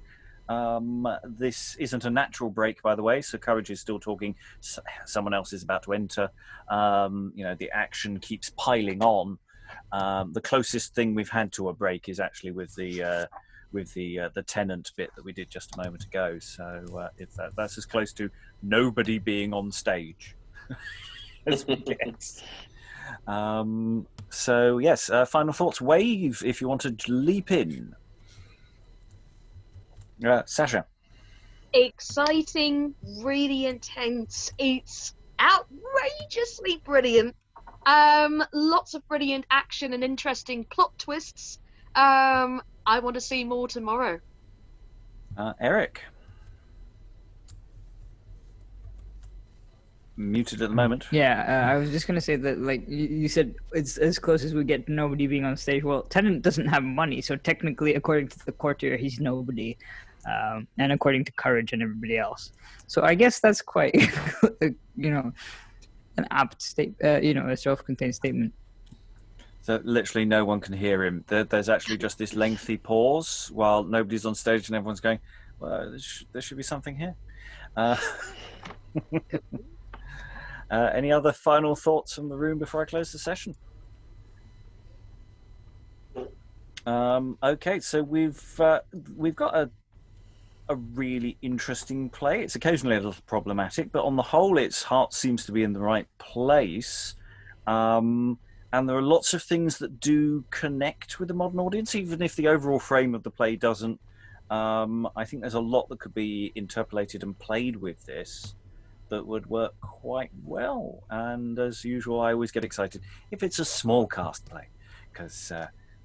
This isn't a natural break, by the way, so Courage is still talking. Someone else is about to enter. You know, the action keeps piling on. The closest thing we've had to a break is actually with the Tenant bit that we did just a moment ago. So that's as close to nobody being on stage as we get. So yes, final thoughts. Wave, if you want to leap in. Sascha. Exciting, really intense. It's outrageously brilliant. Lots of brilliant action and interesting plot twists. I want to see more tomorrow. Eric. Muted at the moment. Yeah, I was just gonna say that, like you said, it's as close as we get to nobody being on stage. Well, Tenant doesn't have money, so technically, according to the Courtier, he's nobody, and according to Courage and everybody else. So I guess that's quite, an apt a self-contained statement. So literally no one can hear him. There's actually just this lengthy pause while nobody's on stage and everyone's going, well, there should be something here. Any other final thoughts from the room before I close the session? Okay, so we've got a really interesting play. It's occasionally a little problematic, but on the whole, its heart seems to be in the right place. And there are lots of things that do connect with the modern audience, even if the overall frame of the play doesn't. I think there's a lot that could be interpolated and played with this that would work quite well. And as usual, I always get excited if it's a small cast play, because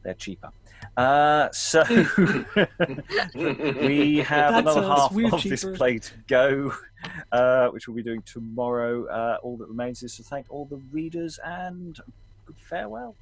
they're cheaper. So we have another half of this play to go, which we'll be doing tomorrow. All that remains is to thank all the readers and good farewell.